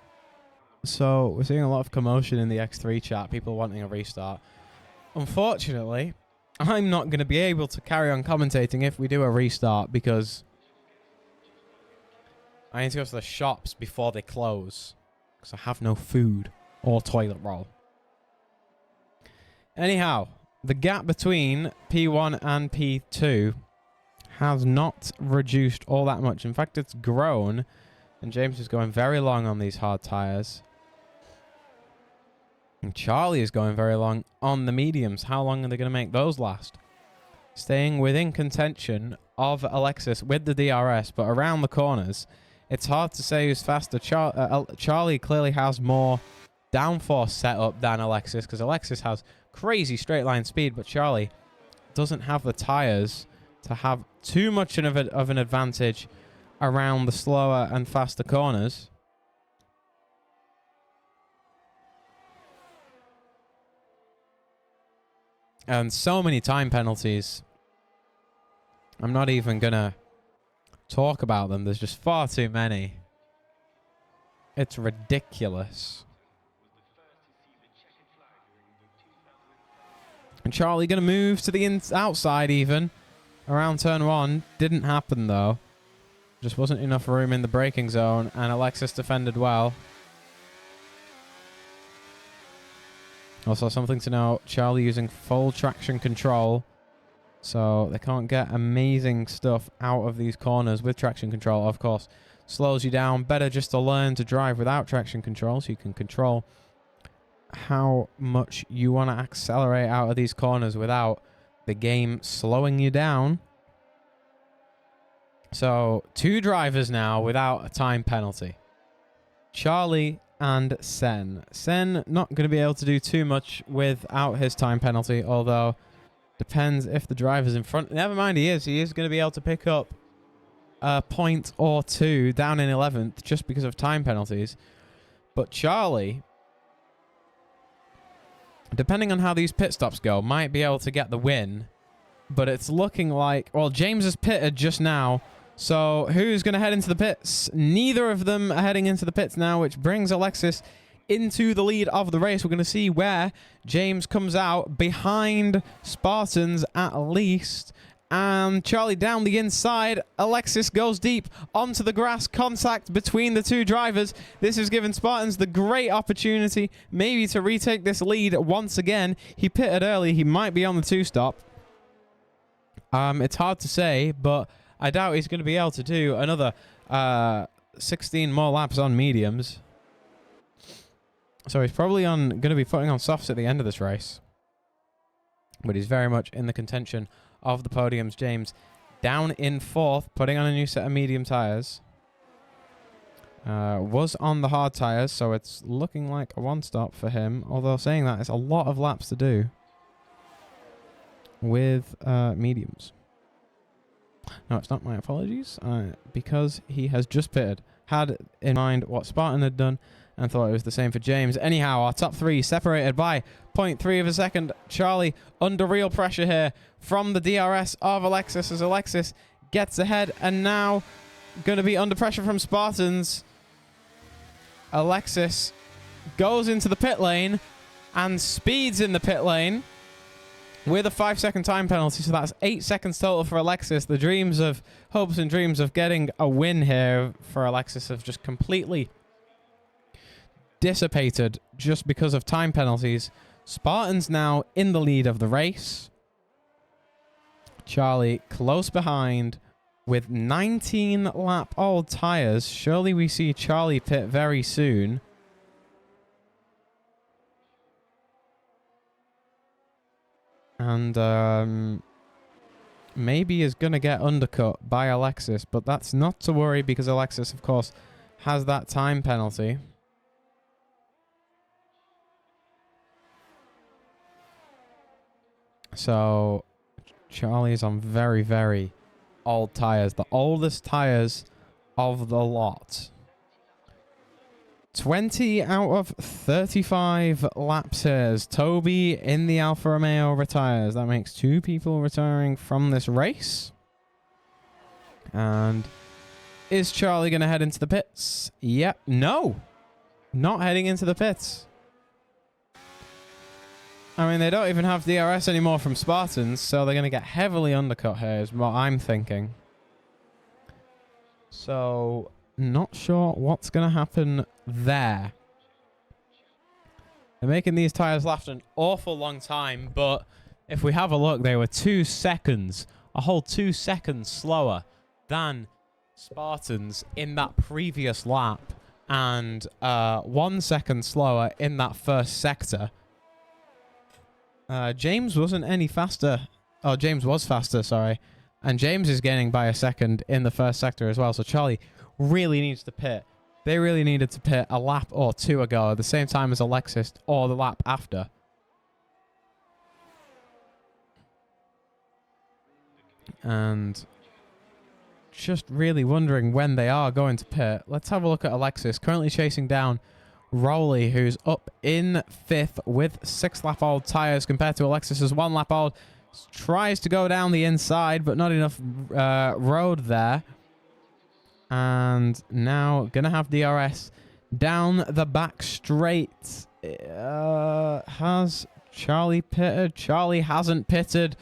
Speaker 1: so we're seeing a lot of commotion in the X3 chat, people wanting a restart. Unfortunately, I'm not going to be able to carry on commentating if we do a restart because I need to go to the shops before they close because I have no food or toilet roll. Anyhow, the gap between P1 and P2 has not reduced all that much. In fact, it's grown. And James is going very long on these hard tyres. And Charlie is going very long on the mediums. How long are they going to make those last? Staying within contention of Alexis with the DRS, but around the corners, it's hard to say who's faster. Charlie clearly has more downforce setup than Alexis, because Alexis has crazy straight line speed, but Charlie doesn't have the tyres to have too much of an advantage around the slower and faster corners. And so many time penalties. I'm not even going to talk about them. There's just far too many. It's ridiculous. And Charlie going to move to the outside even. Around turn 1. Didn't happen though. Just wasn't enough room in the braking zone, and Alexis defended well. Also, something to note, Charlie using full traction control, so they can't get amazing stuff out of these corners with traction control. Of course, slows you down. Better just to learn to drive without traction control, so you can control how much you want to accelerate out of these corners without the game slowing you down. So, 2 drivers now without a time penalty. Charlie and Sen. Sen not going to be able to do too much without his time penalty, although depends if the driver's in front. Never mind, he is. He is going to be able to pick up a point or 2 down in 11th just because of time penalties. But Charlie, depending on how these pit stops go, might be able to get the win. But it's looking like... Well, James has pitted just now. So, who's going to head into the pits? Neither of them are heading into the pits now, which brings Alexis into the lead of the race. We're going to see where James comes out behind Spartans at least. And Charlie down the inside. Alexis goes deep onto the grass. Contact between the 2 drivers. This has given Spartans the great opportunity maybe to retake this lead once again. He pitted early. He might be on the 2-stop. It's hard to say, but I doubt he's going to be able to do another 16 more laps on mediums. So he's probably going to be putting on softs at the end of this race. But he's very much in the contention of the podiums. James down in 4th, putting on a new set of medium tyres. Was on the hard tyres, so it's looking like a 1-stop for him. Although saying that, it's a lot of laps to do with mediums. No, it's not. My apologies. Because he has just pitted. Had in mind what Spartan had done and thought it was the same for James. Anyhow, our top 3 separated by 0.3 of a second. Charlie under real pressure here from the DRS of Alexis as Alexis gets ahead and now going to be under pressure from Spartans. Alexis goes into the pit lane and speeds in the pit lane. with a 5-second time penalty. So that's 8 seconds total for Alexis. The hopes and dreams of getting a win here for Alexis have just completely dissipated just because of time penalties. Spartans now in the lead of the race. Charlie close behind with 19 lap old tires. Surely we see Charlie pit very soon. And maybe is going to get undercut by Alexis, but that's not to worry because Alexis, of course, has that time penalty. So Charlie's on very, very old tires. The oldest tires of the lot. 20 out of 35 laps here as Toby in the Alfa Romeo retires. That makes 2 people retiring from this race. And is Charlie going to head into the pits? Yep. No. Not heading into the pits. I mean, they don't even have DRS anymore from Spartans, so they're going to get heavily undercut here is what I'm thinking. So, not sure what's going to happen there. They're making these tires last an awful long time, but if we have a look, they were 2 seconds, a whole 2 seconds slower than Spartans in that previous lap, and 1 second slower in that first sector. James wasn't any faster. Oh, James was faster, sorry. And James is gaining by a second in the first sector as well. So Charlie really needs to pit. They really needed to pit a lap or 2 ago at the same time as Alexis or the lap after. And just really wondering when they are going to pit. Let's have a look at Alexis. Currently chasing down Rowley, who's up in 5th with 6 lap old tires compared to Alexis's 1 lap old. Tries to go down the inside, but not enough road there. And now going to have DRS down the back straight. Has Charlie pitted? Charlie hasn't pitted.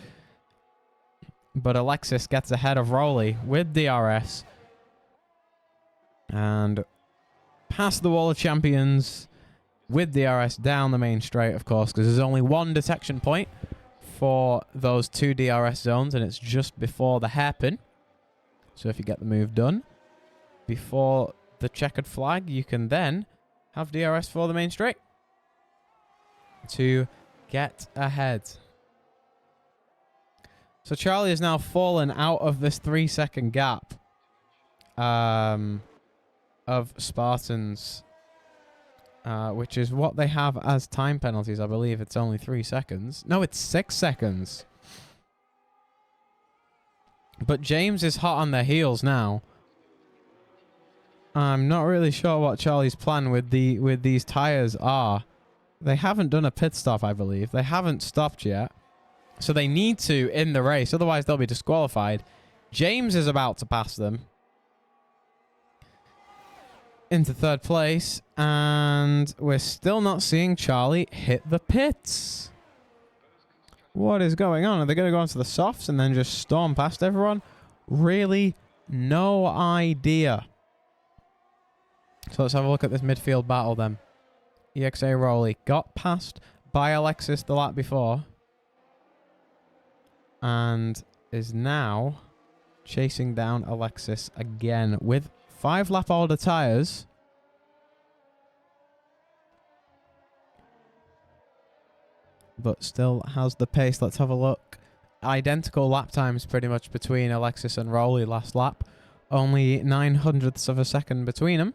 Speaker 1: But Alexis gets ahead of Rowley with DRS. And past the wall of champions with DRS down the main straight, of course, because there's only 1 detection point for those 2 DRS zones, and it's just before the hairpin. So if you get the move done before the checkered flag, you can then have DRS for the main straight to get ahead. So Charlie has now fallen out of this 3-second gap of Spartans, which is what they have as time penalties. I believe it's only 3 seconds. No, it's 6 seconds. But James is hot on their heels now. I'm not really sure what Charlie's plan with these tires are. They haven't done a pit stop, I believe. They haven't stopped yet. So they need to in the race, otherwise they'll be disqualified. James is about to pass them into 3rd place, and we're still not seeing Charlie hit the pits. What is going on? Are they going to go onto the softs and then just storm past everyone? Really? No idea. So let's have a look at this midfield battle then. EXA Rowley got passed by Alexis the lap before, and is now chasing down Alexis again with 5 lap older tires. But still has the pace. Let's have a look. Identical lap times pretty much between Alexis and Rowley last lap. Only 0.09 of a second between them.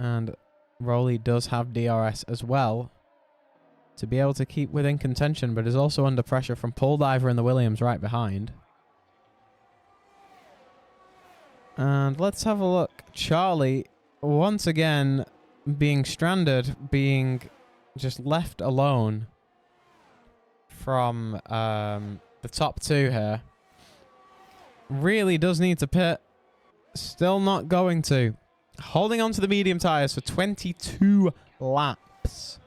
Speaker 1: And Rowley does have DRS as well to be able to keep within contention, but is also under pressure from Paul Diver and the Williams right behind. And let's have a look. Charlie, once again, being stranded, being just left alone from the top 2 here. Really does need to pit. Still not going to. holding on to the medium tyres for 22 laps.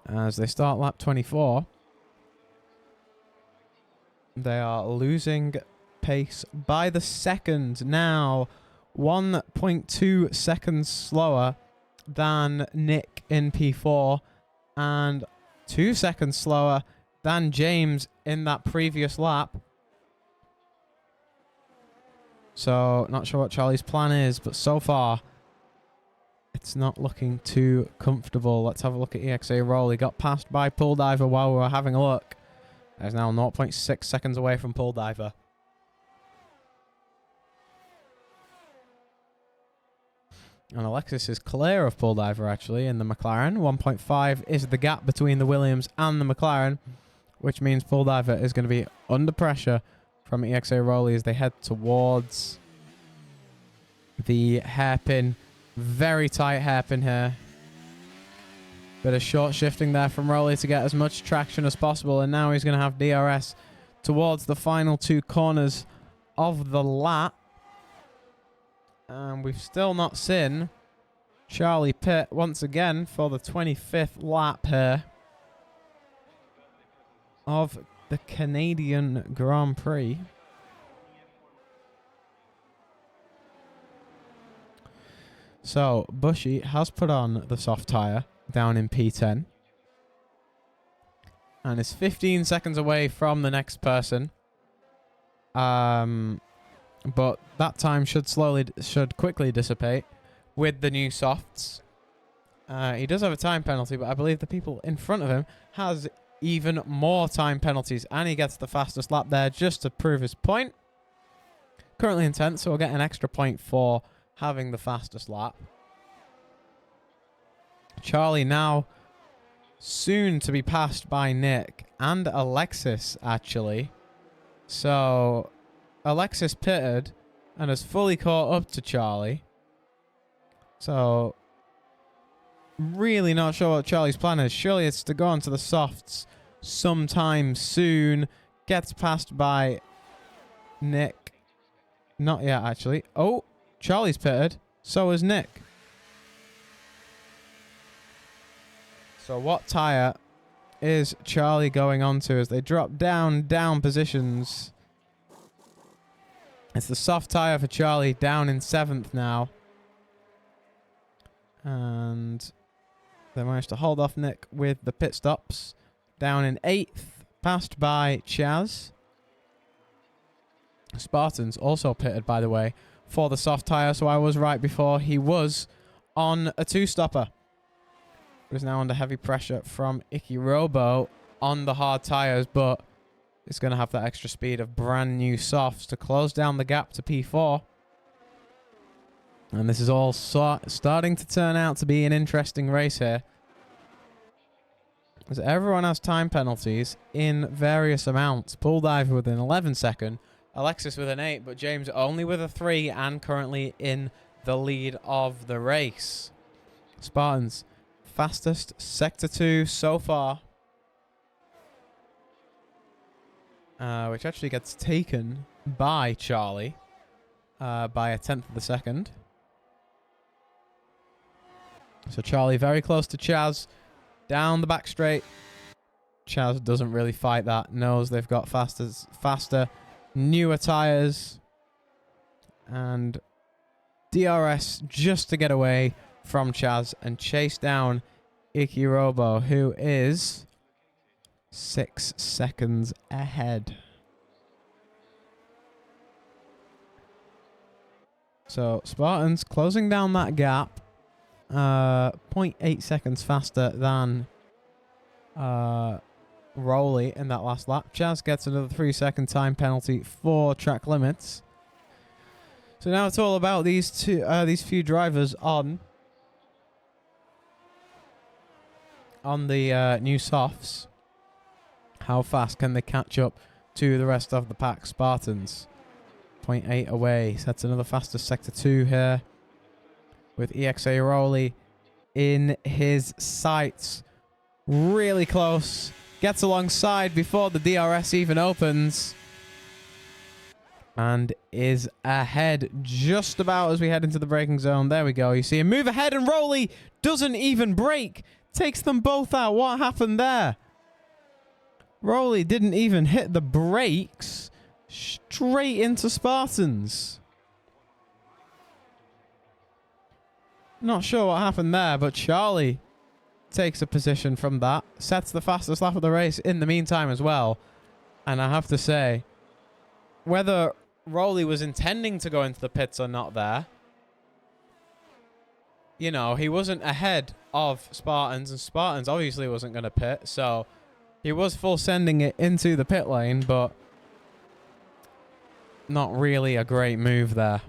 Speaker 1: As they start lap 24, they are losing pace by the second now. 1.2 seconds slower than Nick in P4 and 2 seconds slower than James in that previous lap. So, not sure what Charlie's plan is, but so far, it's not looking too comfortable. Let's have a look at EXA Roll. He got passed by Pool Diver while we were having a look. He's now 0.6 seconds away from Pool Diver. And Alexis is clear of Pool Diver, actually, in the McLaren. 1.5 is the gap between the Williams and the McLaren, which means Pool Diver is going to be under pressure from EXA Rowley as they head towards the hairpin. Very tight hairpin here. Bit of short shifting there from Rowley to get as much traction as possible. And now he's going to have DRS towards the final 2 corners of the lap. And we've still not seen Charlie pit once again for the 25th lap here of the Canadian Grand Prix. So, Bushy has put on the soft tyre down in P10 and is 15 seconds away from the next person. But that time should quickly dissipate with the new softs. He does have a time penalty, but I believe the people in front of him has even more time penalties, and he gets the fastest lap there just to prove his point. Currently in 10th, so we'll get an extra point for having the fastest lap. Charlie now soon to be passed by Nick and Alexis, actually. So Alexis pitted and has fully caught up to Charlie. So really not sure what Charlie's plan is. Surely it's to go on to the softs sometime soon. Gets passed by Nick. Not yet, actually. Oh, Charlie's pitted. So is Nick. So what tyre is Charlie going on to as they drop down positions? It's the soft tyre for Charlie, down in 7th now. And they managed to hold off Nick with the pit stops. Down in 8th, passed by Chaz. Spartans also pitted, by the way, for the soft tyre, so I was right before. He was on a 2-stopper. He was now under heavy pressure from Icky Robo on the hard tyres, but it's going to have that extra speed of brand new softs to close down the gap to P4. And this is all starting to turn out to be an interesting race here, as everyone has time penalties in various amounts. Pool Diver with an 11 second, Alexis with an 8, but James only with a 3 and currently in the lead of the race. Spartans, fastest Sector 2 so far. Which actually gets taken by Charlie by a 10th of the second. So Charlie very close to Chaz. Down the back straight. Chaz doesn't really fight that. Knows they've got faster, newer tyres. And DRS just to get away from Chaz and chase down Icky Robo, who is 6 seconds ahead. So Spartans closing down that gap. 0.8 seconds faster than Rowley in that last lap. Chaz gets another 3-second time penalty for track limits. So now it's all about these few drivers on the new softs. How fast can they catch up to the rest of the pack? Spartans 0.8 away. Sets another faster Sector 2 here, with EXA Rowley in his sights. Really close. Gets alongside before the DRS even opens. And is ahead just about as we head into the braking zone. There we go. You see him move ahead and Rowley doesn't even brake. Takes them both out. What happened there? Rowley didn't even hit the brakes. Straight into Spartans. Not sure what happened there, but Charlie takes a position from that. Sets the fastest lap of the race in the meantime as well. And I have to say, whether Rowley was intending to go into the pits or not there, you know, he wasn't ahead of Spartans, and Spartans obviously wasn't going to pit, so he was full sending it into the pit lane, but not really a great move there.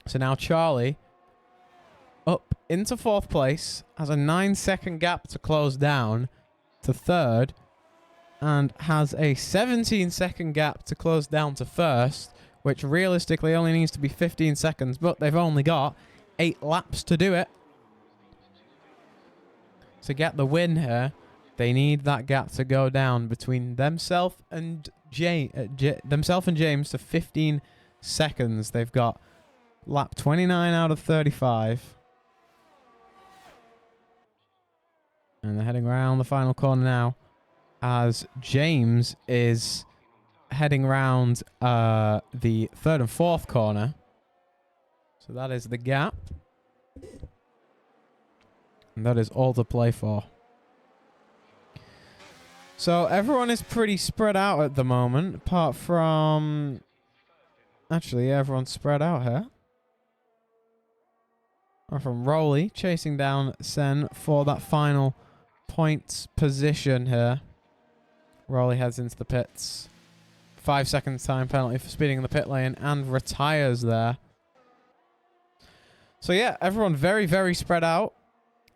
Speaker 1: So now Charlie up into 4th place, has a 9-second gap to close down to 3rd, and has a 17-second gap to close down to 1st, which realistically only needs to be 15 seconds, but they've only got 8 laps to do it. To get the win here, they need that gap to go down between themselves and James to 15 seconds. They've got lap 29 out of 35. And they're heading around the final corner now, as James is heading round the 3rd and 4th corner. So that is the gap. And that is all to play for. So everyone is pretty spread out at the moment, apart from... Actually, everyone's spread out here. Apart from Rowley chasing down Sen for that final points position here. Rowley heads into the pits. 5 seconds time penalty for speeding in the pit lane and retires there. So yeah, everyone very, very spread out.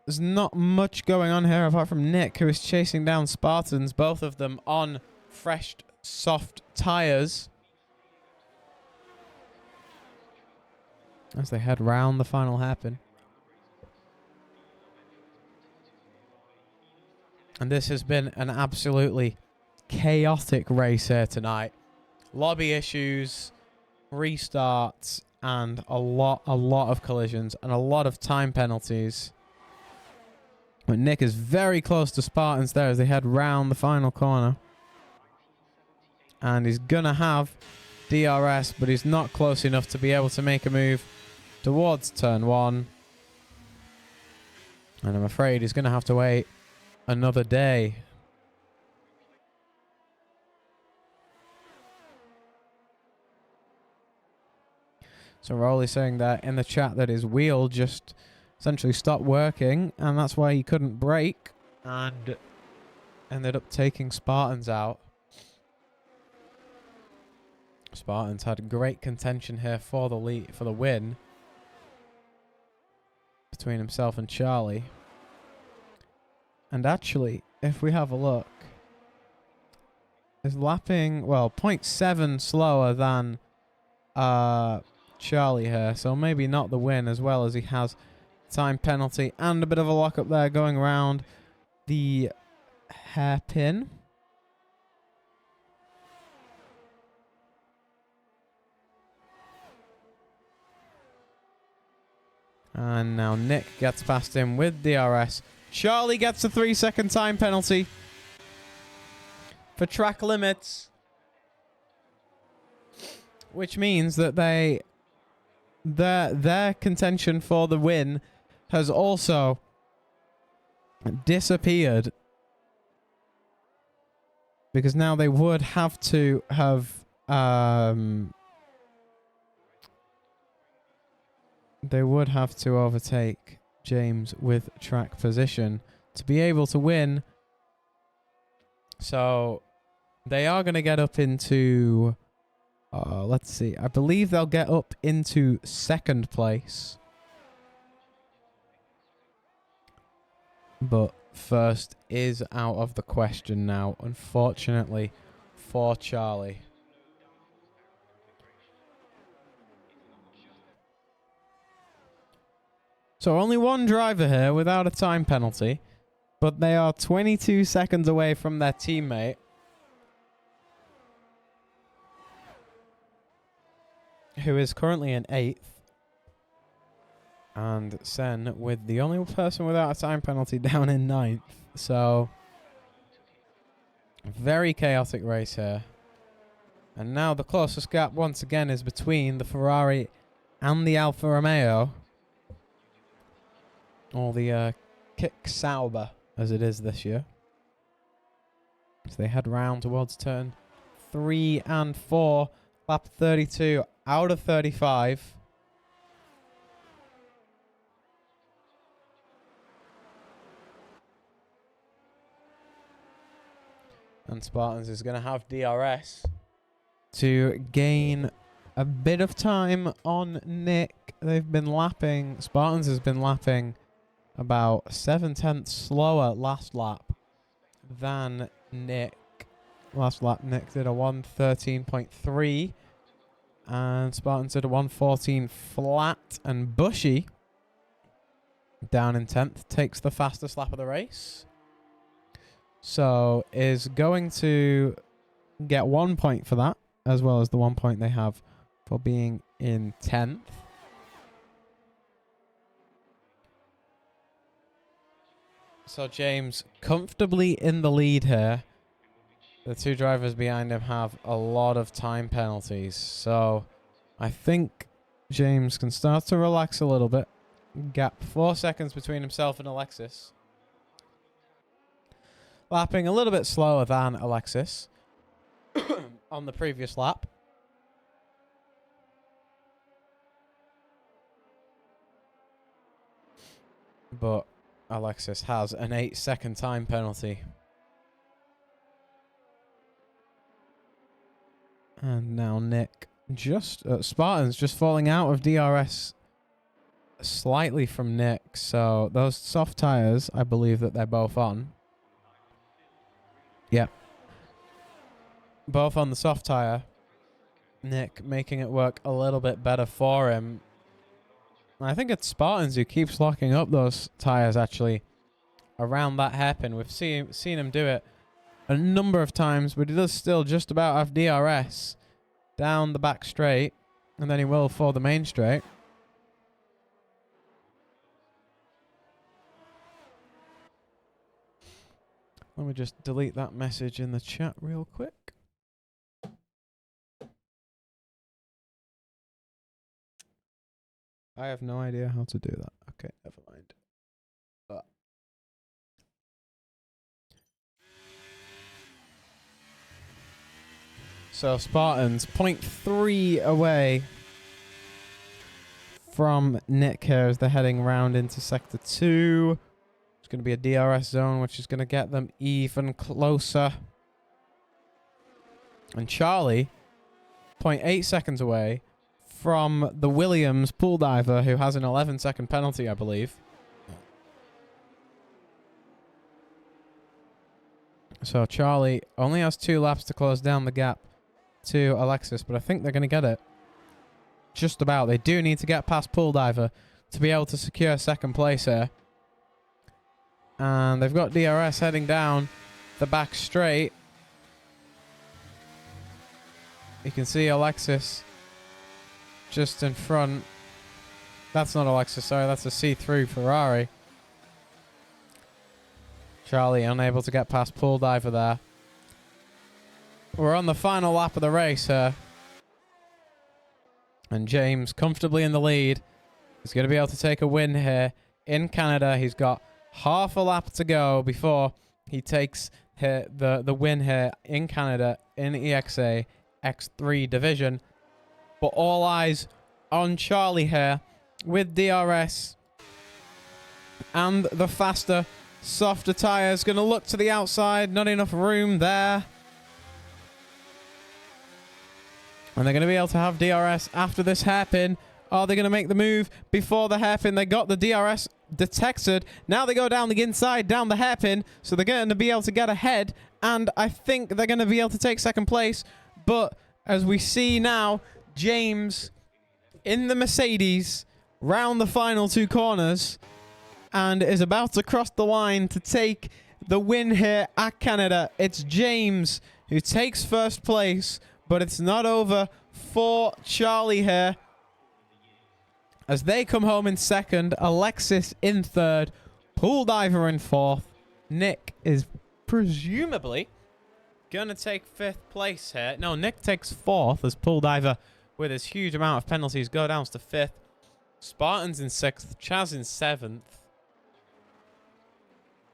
Speaker 1: There's not much going on here apart from Nick, who is chasing down Spartans, both of them on fresh, soft tyres, as they head round the final hairpin. And this has been an absolutely chaotic race here tonight. Lobby issues, restarts, and a lot of collisions and a lot of time penalties. But Nick is very close to Spartans there as they head round the final corner. And he's going to have DRS, but he's not close enough to be able to make a move towards turn 1. And I'm afraid he's going to have to wait another day. So Rowley saying that in the chat that his wheel just essentially stopped working, and that's why he couldn't brake and ended up taking Spartans out. Spartans had great contention here for the lead, for the win between himself and Charlie. And actually, if we have a look, is lapping, well, 0.7 slower than Charlie here, so maybe not the win, as well as he has time penalty and a bit of a lockup there going around the hairpin. And now Nick gets past him with DRS. Charlie gets a 3-second time penalty for track limits, which means that their contention for the win has also disappeared, because now they would have to have overtake James with track position to be able to win. So they are going to get up into let's see, I believe they'll get up into 2nd place, but first is out of the question now, unfortunately for Charlie. So only one driver here without a time penalty, but they are 22 seconds away from their teammate. who is currently in 8th. And Sen with the only person without a time penalty down in 9th. So, very chaotic race here. And now the closest gap once again is between the Ferrari and the Alfa Romeo. Or the Kick Sauber, as it is this year. So they head round towards turn 3 and 4. Lap 32 out of 35. And Spartans is going to have DRS to gain a bit of time on Nick. They've been lapping. Spartans has been lapping about 7/10 slower last lap than Nick. Last lap, Nick did a 1:13.3. And Spartans did a 1:14 flat. And Bushy, down in 10th, takes the fastest lap of the race. So is going to get 1 point for that, as well as the 1 point they have for being in 10th. So James comfortably in the lead here. The two drivers behind him have a lot of time penalties. So I think James can start to relax a little bit. Gap 4 seconds between himself and Alexis. Lapping a little bit slower than Alexis on the previous lap. But Alexis has an 8-second time penalty. And now Nick Spartans just falling out of DRS slightly from Nick. So those soft tires, I believe that they're both on. Yep. Both on the soft tire. Nick making it work a little bit better for him. I think it's Spartans who keeps locking up those tires actually around that hairpin. We've seen him do it a number of times, but he does still just about have DRS down the back straight, and then he will for the main straight. Let me just delete that message in the chat real quick. I have no idea how to do that. Okay, never mind. So Spartans 0.3 away from Nick here as they're heading round into Sector 2. It's going to be a DRS zone, which is going to get them even closer. And Charlie, 0.8 seconds away from the Williams pool diver, who has an 11-second penalty, I believe. So Charlie only has 2 laps to close down the gap to Alexis, but I think they're going to get it. Just about. They do need to get past pool diver to be able to secure second place here. And they've got DRS heading down the back straight. You can see Alexis just in front. That's not Alexis, sorry. That's a C3 Ferrari. Charlie unable to get past pool diver there. We're on the final lap of the race here. And James comfortably in the lead. He's going to be able to take a win here in Canada. He's got half a lap to go before he takes the win here in Canada in EXA X3 division. But all eyes on Charlie here with DRS and the faster, softer tyres. Going to look to the outside. Not enough room there. And they're going to be able to have DRS after this hairpin. Are they going to make the move before the hairpin? They got the DRS detected. Now they go down the inside, down the hairpin. So they're going to be able to get ahead. And I think they're going to be able to take second place. But as we see now, James in the Mercedes round the final 2 corners and is about to cross the line to take the win here at Canada. It's James who takes first place, but it's not over for Charlie here. As they come home in second, Alexis in third, Pool Diver in fourth. Nick is presumably going to take fifth place here. No, Nick takes fourth as Pool Diver, with his huge amount of penalties, go down to fifth. Spartans in sixth, Chaz in seventh.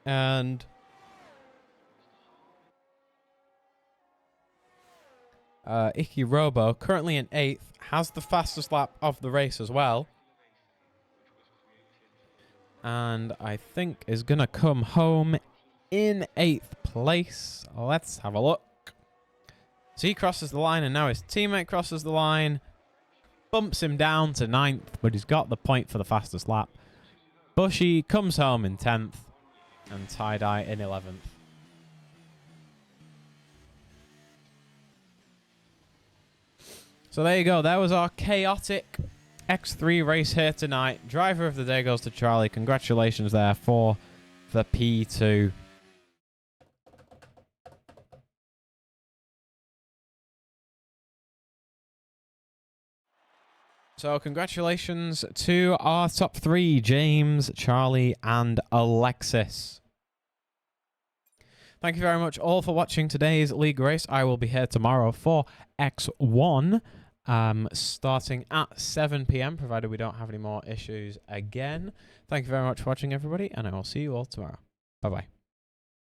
Speaker 1: And Icky Robo, currently in eighth, has the fastest lap of the race as well. And I think is going to come home in eighth place. Let's have a look. So he crosses the line, and now his teammate crosses the line. Bumps him down to ninth, but he's got the point for the fastest lap. Bushy comes home in 10th, and Tie-Dye in 11th. So there you go. There was our chaotic X3 race here tonight. Driver of the day goes to Charlie. Congratulations there for the P2. So congratulations to our top three, James, Charlie, and Alexis. Thank you very much all for watching today's league race. I will be here tomorrow for X1. Starting at 7 PM, provided we don't have any more issues again. Thank you very much for watching, everybody, and I will see you all tomorrow. Bye-bye.